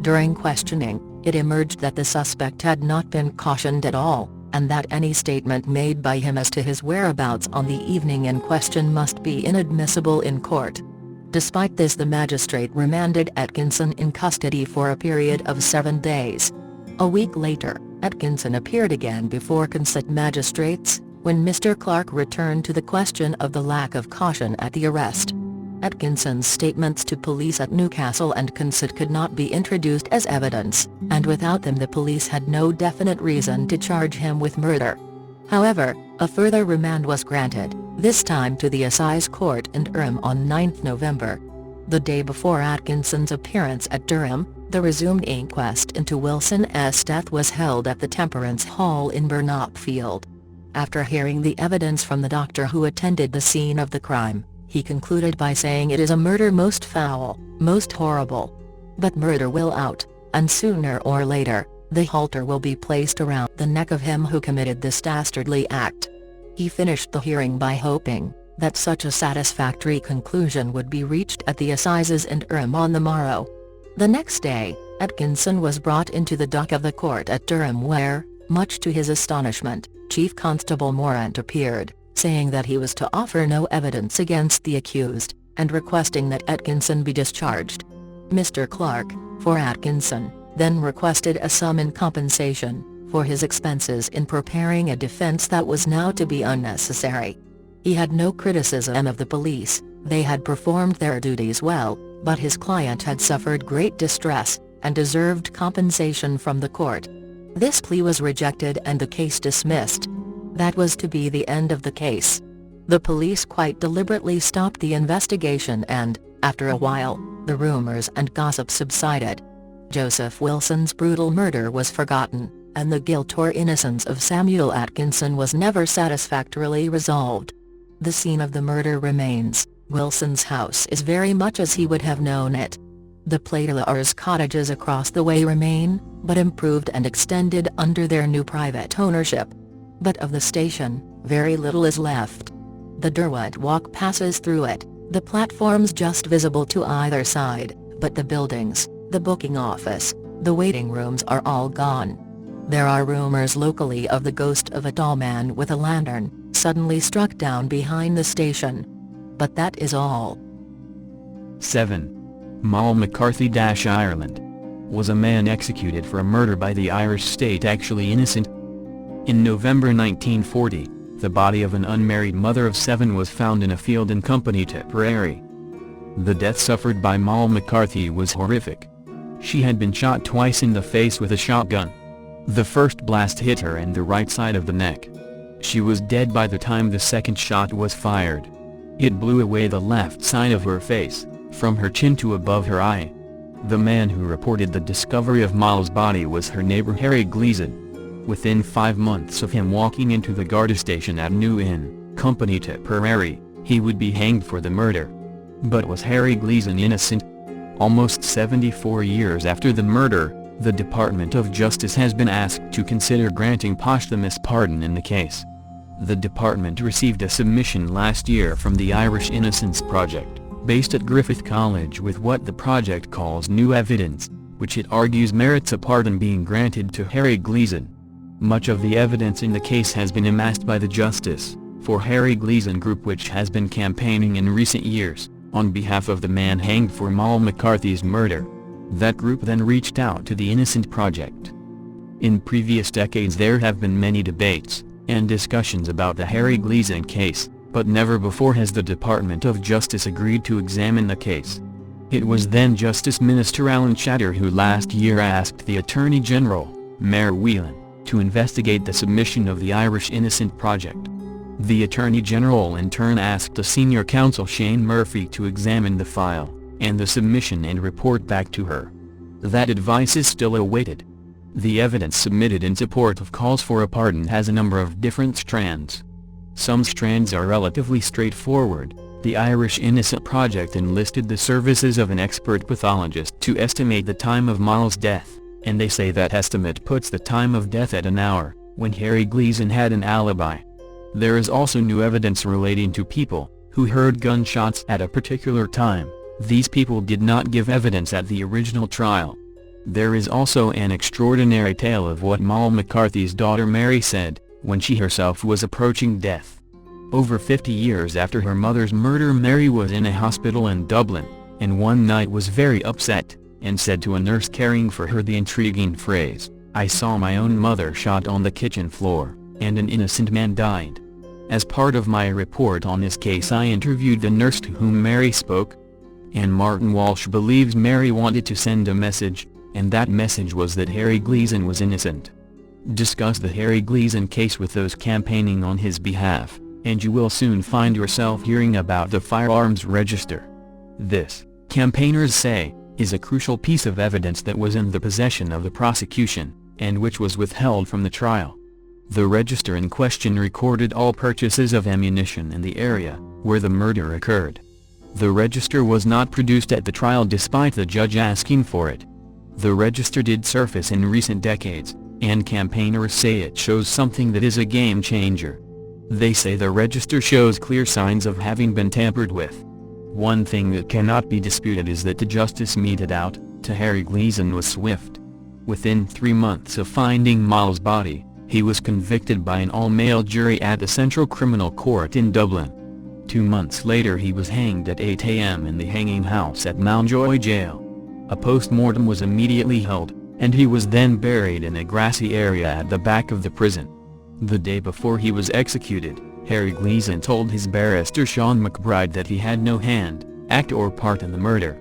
During questioning, it emerged that the suspect had not been cautioned at all, and that any statement made by him as to his whereabouts on the evening in question must be inadmissible in court. Despite this, the magistrate remanded Atkinson in custody for a period of 7 days. A week later, Atkinson appeared again before Consett magistrates, when Mr. Clark returned to the question of the lack of caution at the arrest. Atkinson's statements to police at Newcastle and Consett could not be introduced as evidence, and without them the police had no definite reason to charge him with murder. However, a further remand was granted, this time to the Assize Court in Durham on 9 November. The day before Atkinson's appearance at Durham, the resumed inquest into Wilson's death was held at the Temperance Hall in Burnopfield. After hearing the evidence from the doctor who attended the scene of the crime, he concluded by saying, "It is a murder most foul, most horrible. But murder will out, and sooner or later, the halter will be placed around the neck of him who committed this dastardly act." He finished the hearing by hoping that such a satisfactory conclusion would be reached at the assizes in Durham on the morrow. The next day, Atkinson was brought into the dock of the court at Durham where, much to his astonishment, Chief Constable Morant appeared, saying that he was to offer no evidence against the accused, and requesting that Atkinson be discharged. Mr. Clark, for Atkinson, then requested a sum in compensation for his expenses in preparing a defense that was now to be unnecessary. He had no criticism of the police, they had performed their duties well, but his client had suffered great distress, and deserved compensation from the court. This plea was rejected and the case dismissed. That was to be the end of the case. The police quite deliberately stopped the investigation and, after a while, the rumors and gossip subsided. Joseph Wilson's brutal murder was forgotten, and the guilt or innocence of Samuel Atkinson was never satisfactorily resolved. The scene of the murder remains. Wilson's house is very much as he would have known it. The kḻiēms cottages across the way remain, but improved and extended under their new private ownership. But of the station, very little is left. The Derwent Walk passes through it, the platforms just visible to either side, but the buildings, the booking office, the waiting rooms are all gone. There are rumors locally of the ghost of a tall man with a lantern, suddenly struck down behind the station. But that is all. 7. Muál McCarthy-Ireland. Was a man executed for a murder by the Irish state actually innocent? In November 1940, the body of an unmarried mother of 7 was found in a field in Company Tipperary. The death suffered by Muál McCarthy was horrific. She had been shot twice in the face with a shotgun. The first blast hit her in the right side of the neck. She was dead by the time the second shot was fired. It blew away the left side of her face, from her chin to above her eye. The man who reported the discovery of Muál's body was her neighbor Harry Gleason. Within 5 months of him walking into the Garda station at New Inn, Company Tipperary, he would be hanged for the murder. But was Harry Gleason innocent? Almost 74 years after the murder, the Department of Justice has been asked to consider granting posthumous pardon in the case. The department received a submission last year from the Irish Innocence Project, based at Griffith College, with what the project calls new evidence, which it argues merits a pardon being granted to Harry Gleason. Much of the evidence in the case has been amassed by the Justice for Harry Gleason group, which has been campaigning in recent years, on behalf of the man hanged for Muál McCarthy's murder. That group then reached out to the Innocent Project. In previous decades there have been many debates and discussions about the Harry Gleason case, but never before has the Department of Justice agreed to examine the case. It was then Justice Minister Alan Shatter who last year asked the Attorney General, Mayor Whelan, to investigate the submission of the Irish Innocent Project. The Attorney General in turn asked a senior counsel Shane Murphy to examine the file and the submission and report back to her. That advice is still awaited. The evidence submitted in support of calls for a pardon has a number of different strands. Some strands are relatively straightforward. The Irish Innocent Project enlisted the services of an expert pathologist to estimate the time of Muál's death, and they say that estimate puts the time of death at an hour, when Harry Gleason had an alibi. There is also new evidence relating to people who heard gunshots at a particular time. These people did not give evidence at the original trial. There is also an extraordinary tale of what Muál McCarthy's daughter Mary said, when she herself was approaching death. Over 50 years after her mother's murder, Mary was in a hospital in Dublin, and one night was very upset, and said to a nurse caring for her the intriguing phrase, "I saw my own mother shot on the kitchen floor, and an innocent man died." As part of my report on this case I interviewed the nurse to whom Mary spoke. And Martin Walsh believes Mary wanted to send a message, and that message was that Harry Gleason was innocent. Discuss the Harry Gleason case with those campaigning on his behalf, and you will soon find yourself hearing about the firearms register. This, campaigners say, is a crucial piece of evidence that was in the possession of the prosecution, and which was withheld from the trial. The register in question recorded all purchases of ammunition in the area where the murder occurred. The register was not produced at the trial despite the judge asking for it. The register did surface in recent decades, and campaigners say it shows something that is a game changer. They say the register shows clear signs of having been tampered with. One thing that cannot be disputed is that the justice meted out to Harry Gleason was swift. Within 3 months of finding Muál's body, he was convicted by an all-male jury at the Central Criminal Court in Dublin. 2 months later he was hanged at 8 a.m. in the hanging house at Mountjoy Jail. A post-mortem was immediately held, and he was then buried in a grassy area at the back of the prison. The day before he was executed, Harry Gleason told his barrister Sean McBride that he had no hand, act or part in the murder.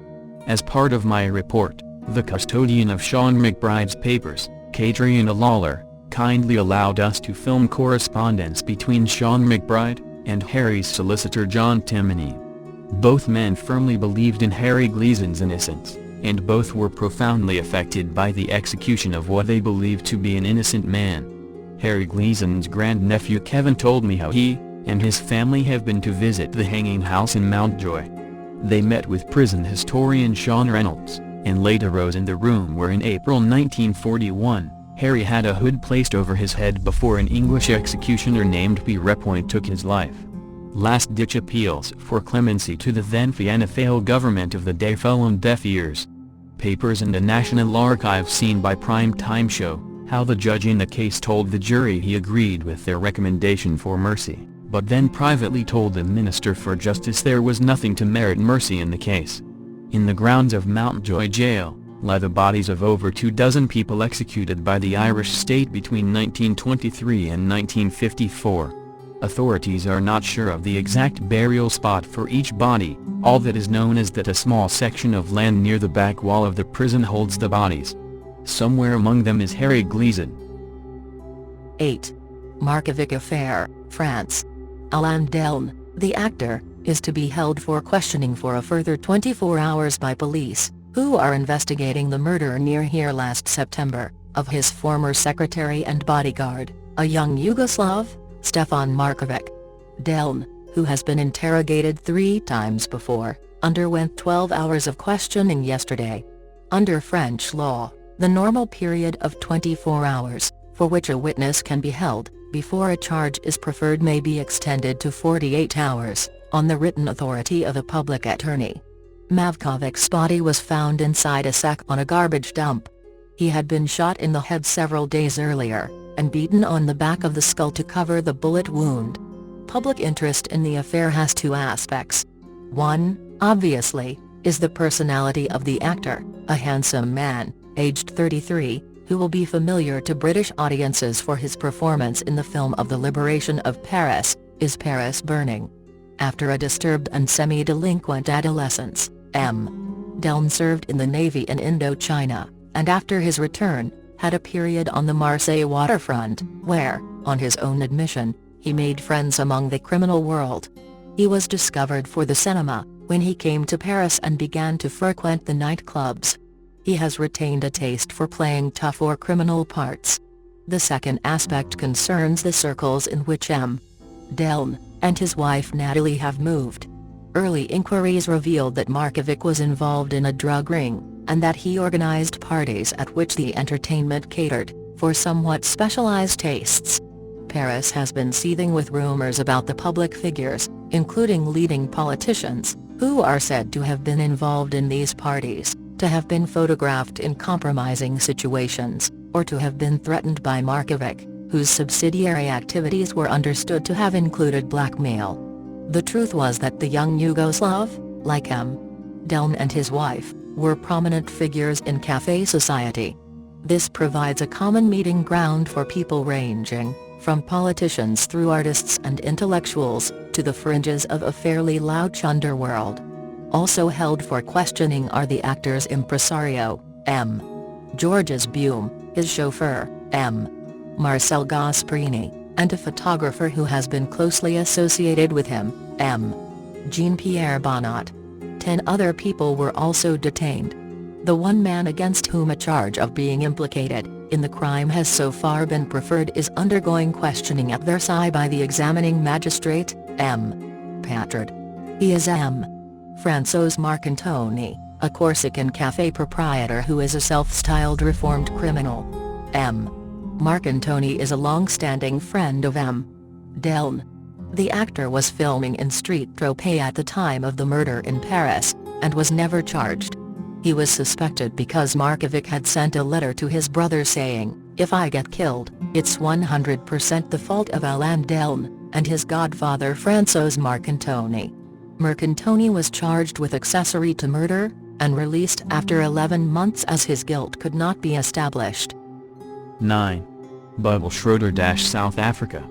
As part of my report, The custodian of Sean McBride's papers, Catriona Lawler, kindly allowed us to film correspondence between Sean McBride and Harry's solicitor John Timoney. Both men firmly believed in Harry Gleason's innocence, and both were profoundly affected by the execution of what they believed to be an innocent man. Harry Gleason's grandnephew Kevin told me how he and his family have been to visit the hanging house in Mountjoy. They met with prison historian Sean Reynolds, and later rose in the room where in April 1941, Harry had a hood placed over his head before an English executioner named Pierrepoint took his life. Last-ditch appeals for clemency to the then Fianna Fáil government of the day fell on deaf ears. Papers and a National Archive seen by Prime Time show how the judge in the case told the jury he agreed with their recommendation for mercy, but then privately told the Minister for Justice there was nothing to merit mercy in the case. In the grounds of Mountjoy Jail lie the bodies of over 24 people executed by the Irish state between 1923 and 1954. Authorities are not sure of the exact burial spot for each body. All that is known is that a small section of land near the back wall of the prison holds the bodies. Somewhere among them is Harry Gleason. 8. Markovic affair, France. Alain Delon, the actor, is to be held for questioning for a further 24 hours by police, who are investigating the murder near here last September, of his former secretary and bodyguard, a young Yugoslav, Stefan Markovic. Delon, who has been interrogated 3 times before, underwent 12 hours of questioning yesterday. Under French law, the normal period of 24 hours, for which a witness can be held before a charge is preferred, may be extended to 48 hours, on the written authority of a public attorney. Markovic's body was found inside a sack on a garbage dump. He had been shot in the head several days earlier, and beaten on the back of the skull to cover the bullet wound. Public interest in the affair has 2 aspects. One, obviously, is the personality of the actor, a handsome man, aged 33, who will be familiar to British audiences for his performance in the film of the liberation of Paris, Is Paris Burning? After a disturbed and semi-delinquent adolescence, Delon served in the Navy in Indochina, and after his return, had a period on the Marseille waterfront, where, on his own admission, he made friends among the criminal world. He was discovered for the cinema, when he came to Paris and began to frequent the nightclubs. He has retained a taste for playing tough or criminal parts. The second aspect concerns the circles in which Delon and his wife Natalie have moved. Early inquiries revealed that Markovic was involved in a drug ring, and that he organized parties at which the entertainment catered for somewhat specialized tastes. Paris has been seething with rumors about the public figures, including leading politicians, who are said to have been involved in these parties, to have been photographed in compromising situations, or to have been threatened by Markovic, whose subsidiary activities were understood to have included blackmail. The truth was that the young Yugoslav, like Delon and his wife, were prominent figures in café society. This provides a common meeting ground for people ranging from politicians through artists and intellectuals, to the fringes of a fairly loud underworld. Also held for questioning are the actor's impresario, Georges Buim, his chauffeur, Marcel Gasparini, and a photographer who has been closely associated with him, Jean-Pierre Bonnat. 10 other people were also detained. The one man against whom a charge of being implicated in the crime has so far been preferred is undergoing questioning at Versailles by the examining magistrate, Patard. He is François Marcantoni, a Corsican café proprietor who is a self-styled reformed criminal. Marcantoni is a long-standing friend of Delon. The actor was filming in Street Tropez at the time of the murder in Paris, and was never charged. He was suspected because Markovic had sent a letter to his brother saying, "If I get killed, it's 100% the fault of Alain Delon," and his godfather François Marcantoni. Marcantoni was charged with accessory to murder, and released after 11 months as his guilt could not be established. 9. Bubble Schroeder – South Africa.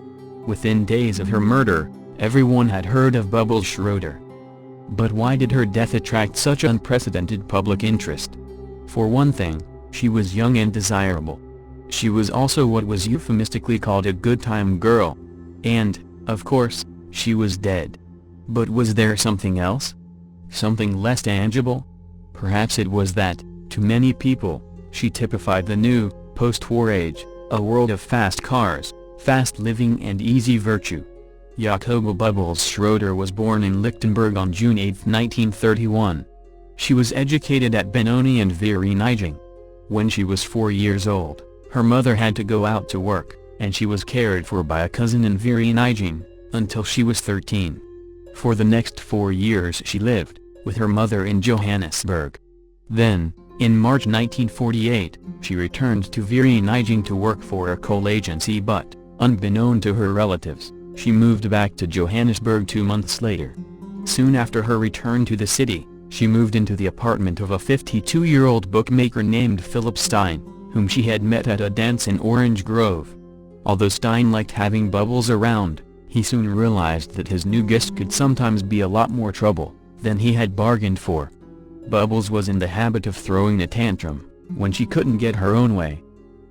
Within days of her murder, everyone had heard of Bubble Schroeder. But why did her death attract such unprecedented public interest? For one thing, she was young and desirable. She was also what was euphemistically called a good-time girl. And, of course, she was dead. But was there something else? Something less tangible? Perhaps it was that, to many people, she typified the new, post-war age, a world of fast cars, fast living and easy virtue. Jacoba Bubbles Schroeder was born in Lichtenberg on June 8, 1931. She was educated at Benoni and Vereeniging. When she was 4 years old, her mother had to go out to work, and she was cared for by a cousin in Vereeniging, until she was 13. For the next 4 years she lived, with her mother in Johannesburg. Then, in March 1948, she returned to Vereeniging to work for a coal agency but, unbeknown to her relatives, she moved back to Johannesburg 2 months later. Soon after her return to the city, she moved into the apartment of a 52-year-old bookmaker named Philip Stein, whom she had met at a dance in Orange Grove. Although Stein liked having Bubbles around, he soon realized that his new guest could sometimes be a lot more trouble than he had bargained for. Bubbles was in the habit of throwing a tantrum when she couldn't get her own way.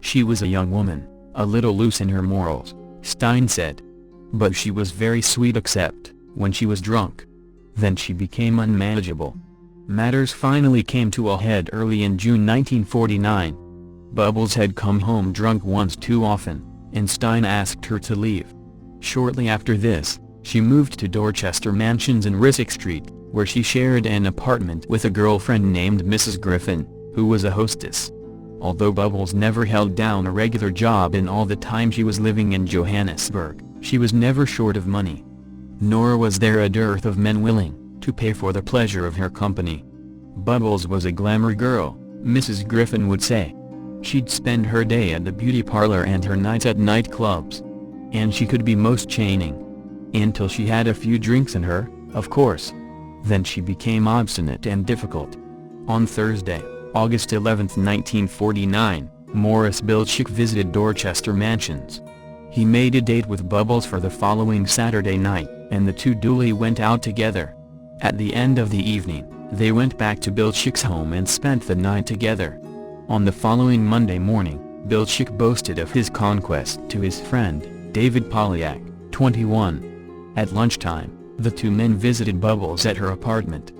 She was a young woman, a little loose in her morals, Stein said. But she was very sweet except when she was drunk. Then she became unmanageable. Matters finally came to a head early in June 1949. Bubbles had come home drunk once too often, and Stein asked her to leave. Shortly after this, she moved to Dorchester Mansions in Risick Street, where she shared an apartment with a girlfriend named Mrs. Griffin, who was a hostess. Although Bubbles never held down a regular job in all the time she was living in Johannesburg, she was never short of money. Nor was there a dearth of men willing to pay for the pleasure of her company. Bubbles was a glamour girl, Mrs. Griffin would say. She'd spend her day at the beauty parlor and her nights at nightclubs. And she could be most chaining. Until she had a few drinks in her, of course. Then she became obstinate and difficult. On Thursday, August 11, 1949, Morris Bilchik visited Dorchester Mansions. He made a date with Bubbles for the following Saturday night, and the two duly went out together. At the end of the evening, they went back to Bilchik's home and spent the night together. On the following Monday morning, Bilchik boasted of his conquest to his friend, David Polyak, 21. At lunchtime, the two men visited Bubbles at her apartment.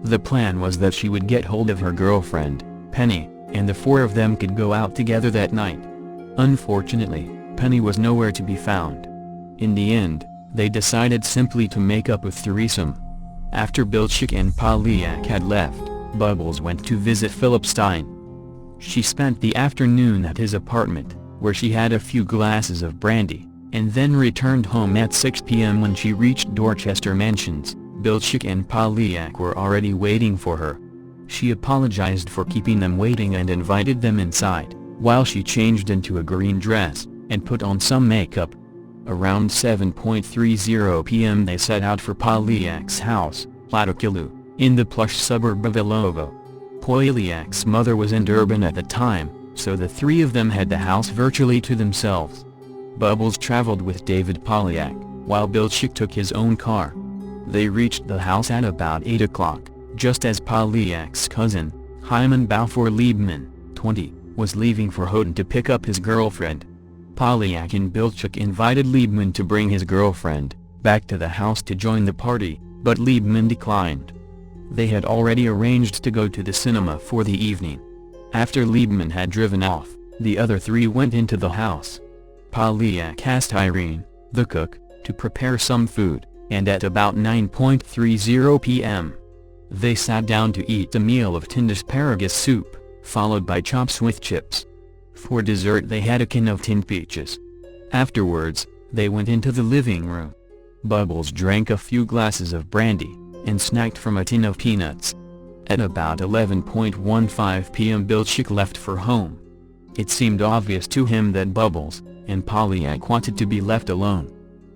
The plan was that she would get hold of her girlfriend, Penny, and the four of them could go out together that night. Unfortunately, Penny was nowhere to be found. In the end, they decided simply to make up a threesome. After Bilchik and Polyak had left, Bubbles went to visit Philip Stein. She spent the afternoon at his apartment, where she had a few glasses of brandy, and then returned home at 6 p.m. When she reached Dorchester Mansions, Bilchik and Polyak were already waiting for her. She apologized for keeping them waiting and invited them inside, while she changed into a green dress, and put on some makeup. Around 7:30 p.m. they set out for Polyak's house, Latokilu, in the plush suburb of Ilovo. Polyak's mother was in Durban at the time, so the three of them had the house virtually to themselves. Bubbles traveled with David Polyak, while Bilchik took his own car. They reached the house at about 8 o'clock, just as Polyak's cousin, Hyman Balfour Liebman, 20, was leaving for Houghton to pick up his girlfriend. Polyak and Bilchik invited Liebman to bring his girlfriend back to the house to join the party, but Liebman declined. They had already arranged to go to the cinema for the evening. After Liebman had driven off, the other three went into the house. Polyak asked Irene, the cook, to prepare some food, and at about 9:30 p.m. they sat down to eat a meal of tinned asparagus soup, followed by chops with chips. For dessert they had a can of tinned peaches. Afterwards, they went into the living room. Bubbles drank a few glasses of brandy, and snacked from a tin of peanuts. At about 11:15 p.m. Bilchik left for home. It seemed obvious to him that Bubbles and Polyak wanted to be left alone.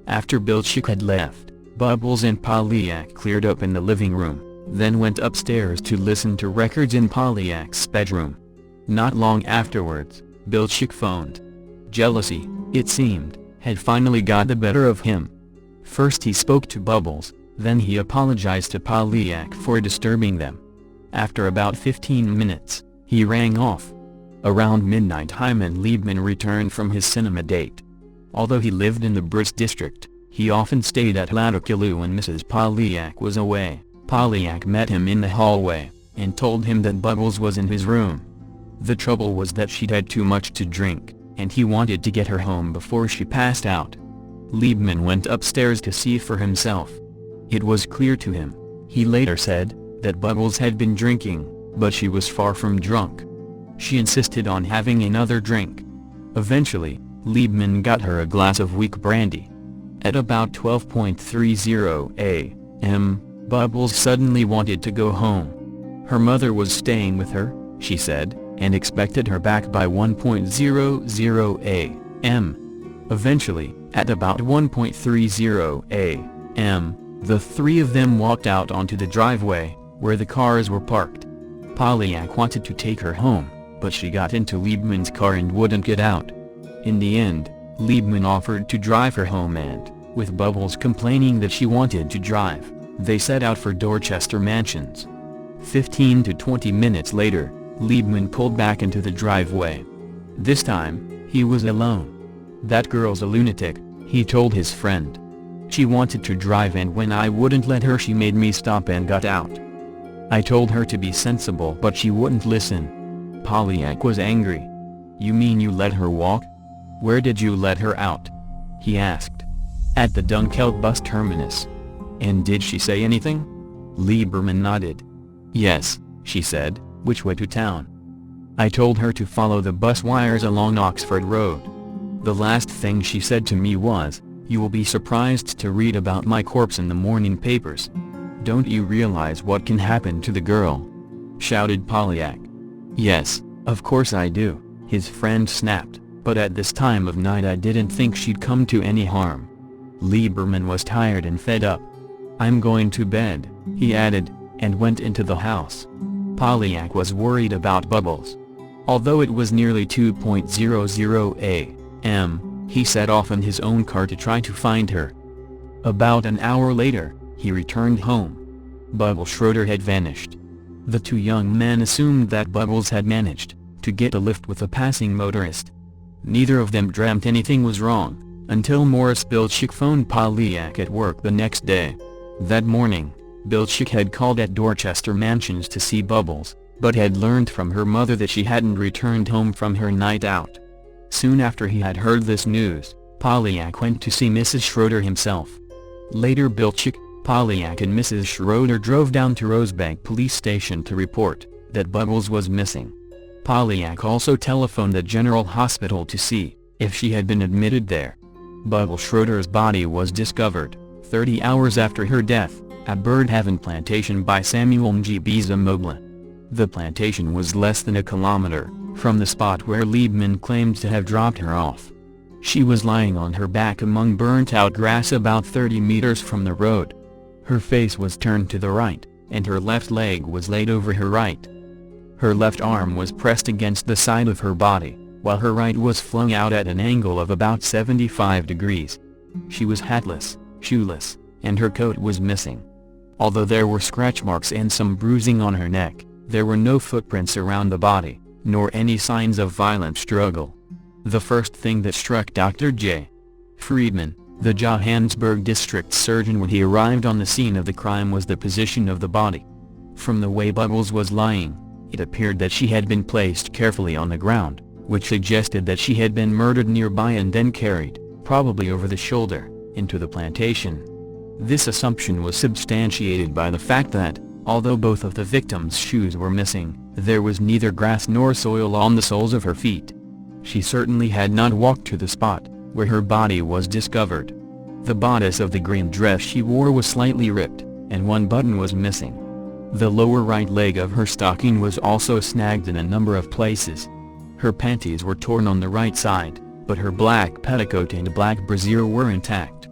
After Bilchik had left, Bubbles and Polyak cleared up in the living room, then went upstairs to listen to records in Polyak's bedroom. Not long afterwards, Bilchik phoned. Jealousy, it seemed, had finally got the better of him. First he spoke to Bubbles, then he apologized to Polyak for disturbing them. After about 15 minutes, He rang off. Around midnight Hyman Leibman returned from his cinema date. Although he lived in the Brits district, he often stayed at Latikulu when Mrs. Polyak was away. Polyak met him in the hallway, and told him that Bubbles was in his room. The trouble was that she'd had too much to drink, and he wanted to get her home before she passed out. Leibman went upstairs to see for himself. It was clear to him, he later said, that Bubbles had been drinking, but she was far from drunk. She insisted on having another drink. Eventually, Leibman got her a glass of weak brandy. At about 12:30 a.m., Bubbles suddenly wanted to go home. Her mother was staying with her, she said, and expected her back by 1:00 a.m. Eventually, at about 1:30 a.m., the three of them walked out onto the driveway, where the cars were parked. Polyak wanted to take her home, but she got into Leibman's car and wouldn't get out. In the end, Leibman offered to drive her home and, with Bubbles complaining that she wanted to drive, they set out for Dorchester Mansions. 15 to 20 minutes later, Leibman pulled back into the driveway. This time, he was alone. "That girl's a lunatic," he told his friend. "She wanted to drive and when I wouldn't let her she made me stop and got out. I told her to be sensible but she wouldn't listen." Polyak was angry. "You mean you let her walk? Where did you let her out?" he asked. "At the Dunkeld bus terminus." "And did she say anything?" Lieberman nodded. "Yes," she said. "Which way to town?" "I told her to follow the bus wires along Oxford Road. The last thing she said to me was, 'You will be surprised to read about my corpse in the morning papers.' Don't you realize what can happen to the girl?" shouted Polyak. "Yes, of course I do," his friend snapped, "but at this time of night I didn't think she'd come to any harm." Lieberman was tired and fed up. "I'm going to bed," he added, and went into the house. Polyak was worried about Bubbles. Although it was nearly 2:00 a.m., he set off in his own car to try to find her. About an hour later, he returned home. Bubbles Schroeder had vanished. The two young men assumed that Bubbles had managed to get a lift with a passing motorist. Neither of them dreamt anything was wrong, until Morris Bilchik phoned Polyak at work the next day. That morning, Bilchik had called at Dorchester Mansions to see Bubbles, but had learned from her mother that she hadn't returned home from her night out. Soon after he had heard this news, Polyak went to see Mrs. Schroeder himself. Later Bilchik, Polyak and Mrs. Schroeder drove down to Rosebank Police Station to report that Bubbles was missing. Polyak also telephoned the General Hospital to see if she had been admitted there. Bubbles Schroeder's body was discovered, 30 hours after her death, at Birdhaven Plantation by Samuel Mjibiza Mobley. The plantation was less than a kilometer from the spot where Leibman claimed to have dropped her off. She was lying on her back among burnt-out grass about 30 meters from the road. Her face was turned to the right, and her left leg was laid over her right. Her left arm was pressed against the side of her body, while her right was flung out at an angle of about 75 degrees. She was hatless, shoeless, and her coat was missing. Although there were scratch marks and some bruising on her neck, there were no footprints around the body, nor any signs of violent struggle. The first thing that struck Dr. J. Friedman, the Johannesburg district surgeon when he arrived on the scene of the crime, was the position of the body. From the way Bubbles was lying, it appeared that she had been placed carefully on the ground, which suggested that she had been murdered nearby and then carried, probably over the shoulder, into the plantation. This assumption was substantiated by the fact that, although both of the victims' shoes were missing, there was neither grass nor soil on the soles of her feet. She certainly had not walked to the spot where her body was discovered. The bodice of the green dress she wore was slightly ripped, and one button was missing. The lower right leg of her stocking was also snagged in a number of places. Her panties were torn on the right side, but her black petticoat and black brassiere were intact.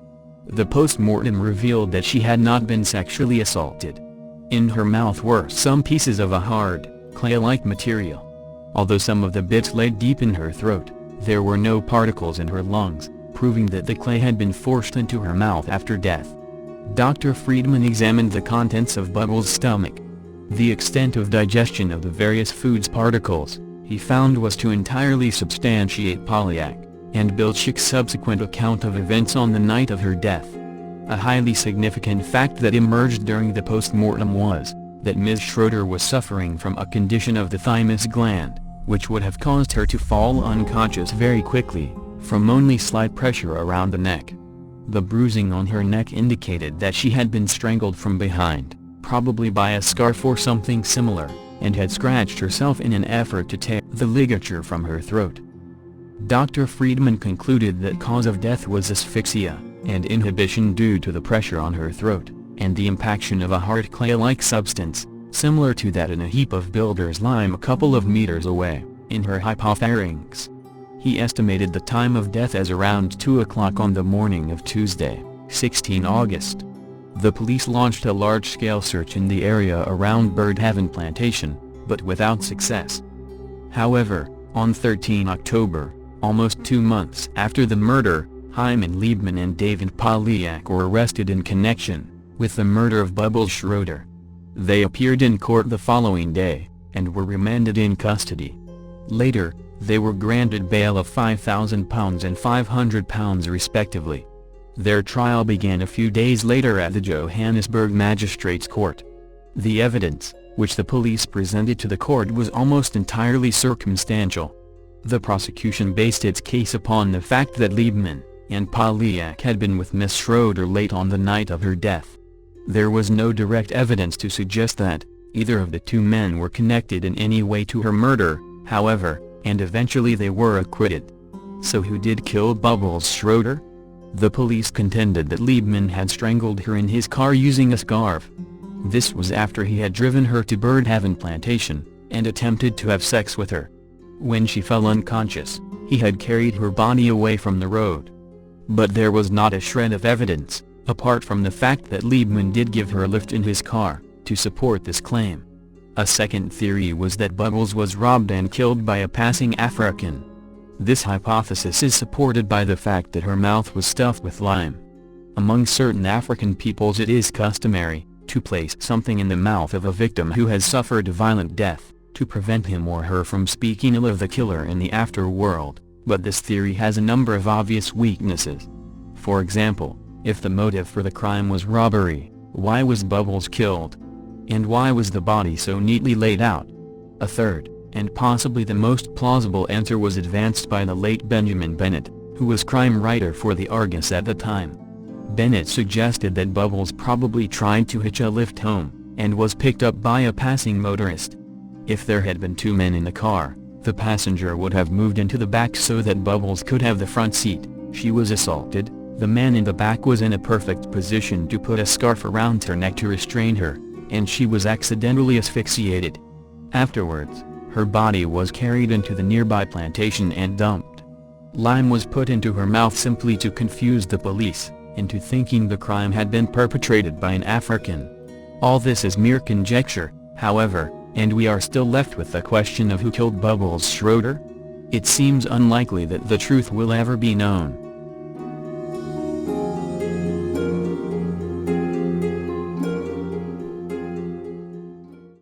The post-mortem revealed that she had not been sexually assaulted. In her mouth were some pieces of a hard, clay-like material. Although some of the bits lay deep in her throat, there were no particles in her lungs, proving that the clay had been forced into her mouth after death. Dr. Friedman examined the contents of Bubbles' stomach. The extent of digestion of the various food's particles, he found, was to entirely substantiate Polyak and Bilchik's subsequent account of events on the night of her death. A highly significant fact that emerged during the post-mortem was that Ms. Schroeder was suffering from a condition of the thymus gland, which would have caused her to fall unconscious very quickly, from only slight pressure around the neck. The bruising on her neck indicated that she had been strangled from behind, probably by a scarf or something similar, and had scratched herself in an effort to tear the ligature from her throat. Dr. Friedman concluded that cause of death was asphyxia and inhibition due to the pressure on her throat, and the impaction of a hard clay-like substance, similar to that in a heap of builder's lime a couple of meters away, in her hypopharynx. He estimated the time of death as around 2 o'clock on the morning of Tuesday, 16 August. The police launched a large-scale search in the area around Birdhaven Plantation, but without success. However, on 13 October, almost 2 months after the murder, Hyman Liebman and David Polyak were arrested in connection with the murder of Bubbles Schroeder. They appeared in court the following day, and were remanded in custody. Later, they were granted bail of £5,000 and £500 respectively. Their trial began a few days later at the Johannesburg Magistrates Court. The evidence, which the police presented to the court, was almost entirely circumstantial. The prosecution based its case upon the fact that Liebman and Polyak had been with Miss Schroeder late on the night of her death. There was no direct evidence to suggest that either of the two men were connected in any way to her murder, however, and eventually they were acquitted. So who did kill Bubbles Schroeder? The police contended that Liebman had strangled her in his car using a scarf. This was after he had driven her to Birdhaven Plantation, and attempted to have sex with her. When she fell unconscious, he had carried her body away from the road. But there was not a shred of evidence, apart from the fact that Liebman did give her a lift in his car, to support this claim. A second theory was that Bubbles was robbed and killed by a passing African. This hypothesis is supported by the fact that her mouth was stuffed with lime. Among certain African peoples it is customary to place something in the mouth of a victim who has suffered a violent death, to prevent him or her from speaking ill of the killer in the afterworld, but this theory has a number of obvious weaknesses. For example, if the motive for the crime was robbery, why was Bubbles killed? And why was the body so neatly laid out? A third, and possibly the most plausible answer, was advanced by the late Benjamin Bennett, who was crime writer for the Argus at the time. Bennett suggested that Bubbles probably tried to hitch a lift home, and was picked up by a passing motorist. If there had been two men in the car, the passenger would have moved into the back so that Bubbles could have the front seat. She was assaulted, the man in the back was in a perfect position to put a scarf around her neck to restrain her, and she was accidentally asphyxiated. Afterwards, her body was carried into the nearby plantation and dumped. Lime was put into her mouth simply to confuse the police into thinking the crime had been perpetrated by an African. All this is mere conjecture, however, and we are still left with the question of who killed Bubbles Schroeder? It seems unlikely that the truth will ever be known.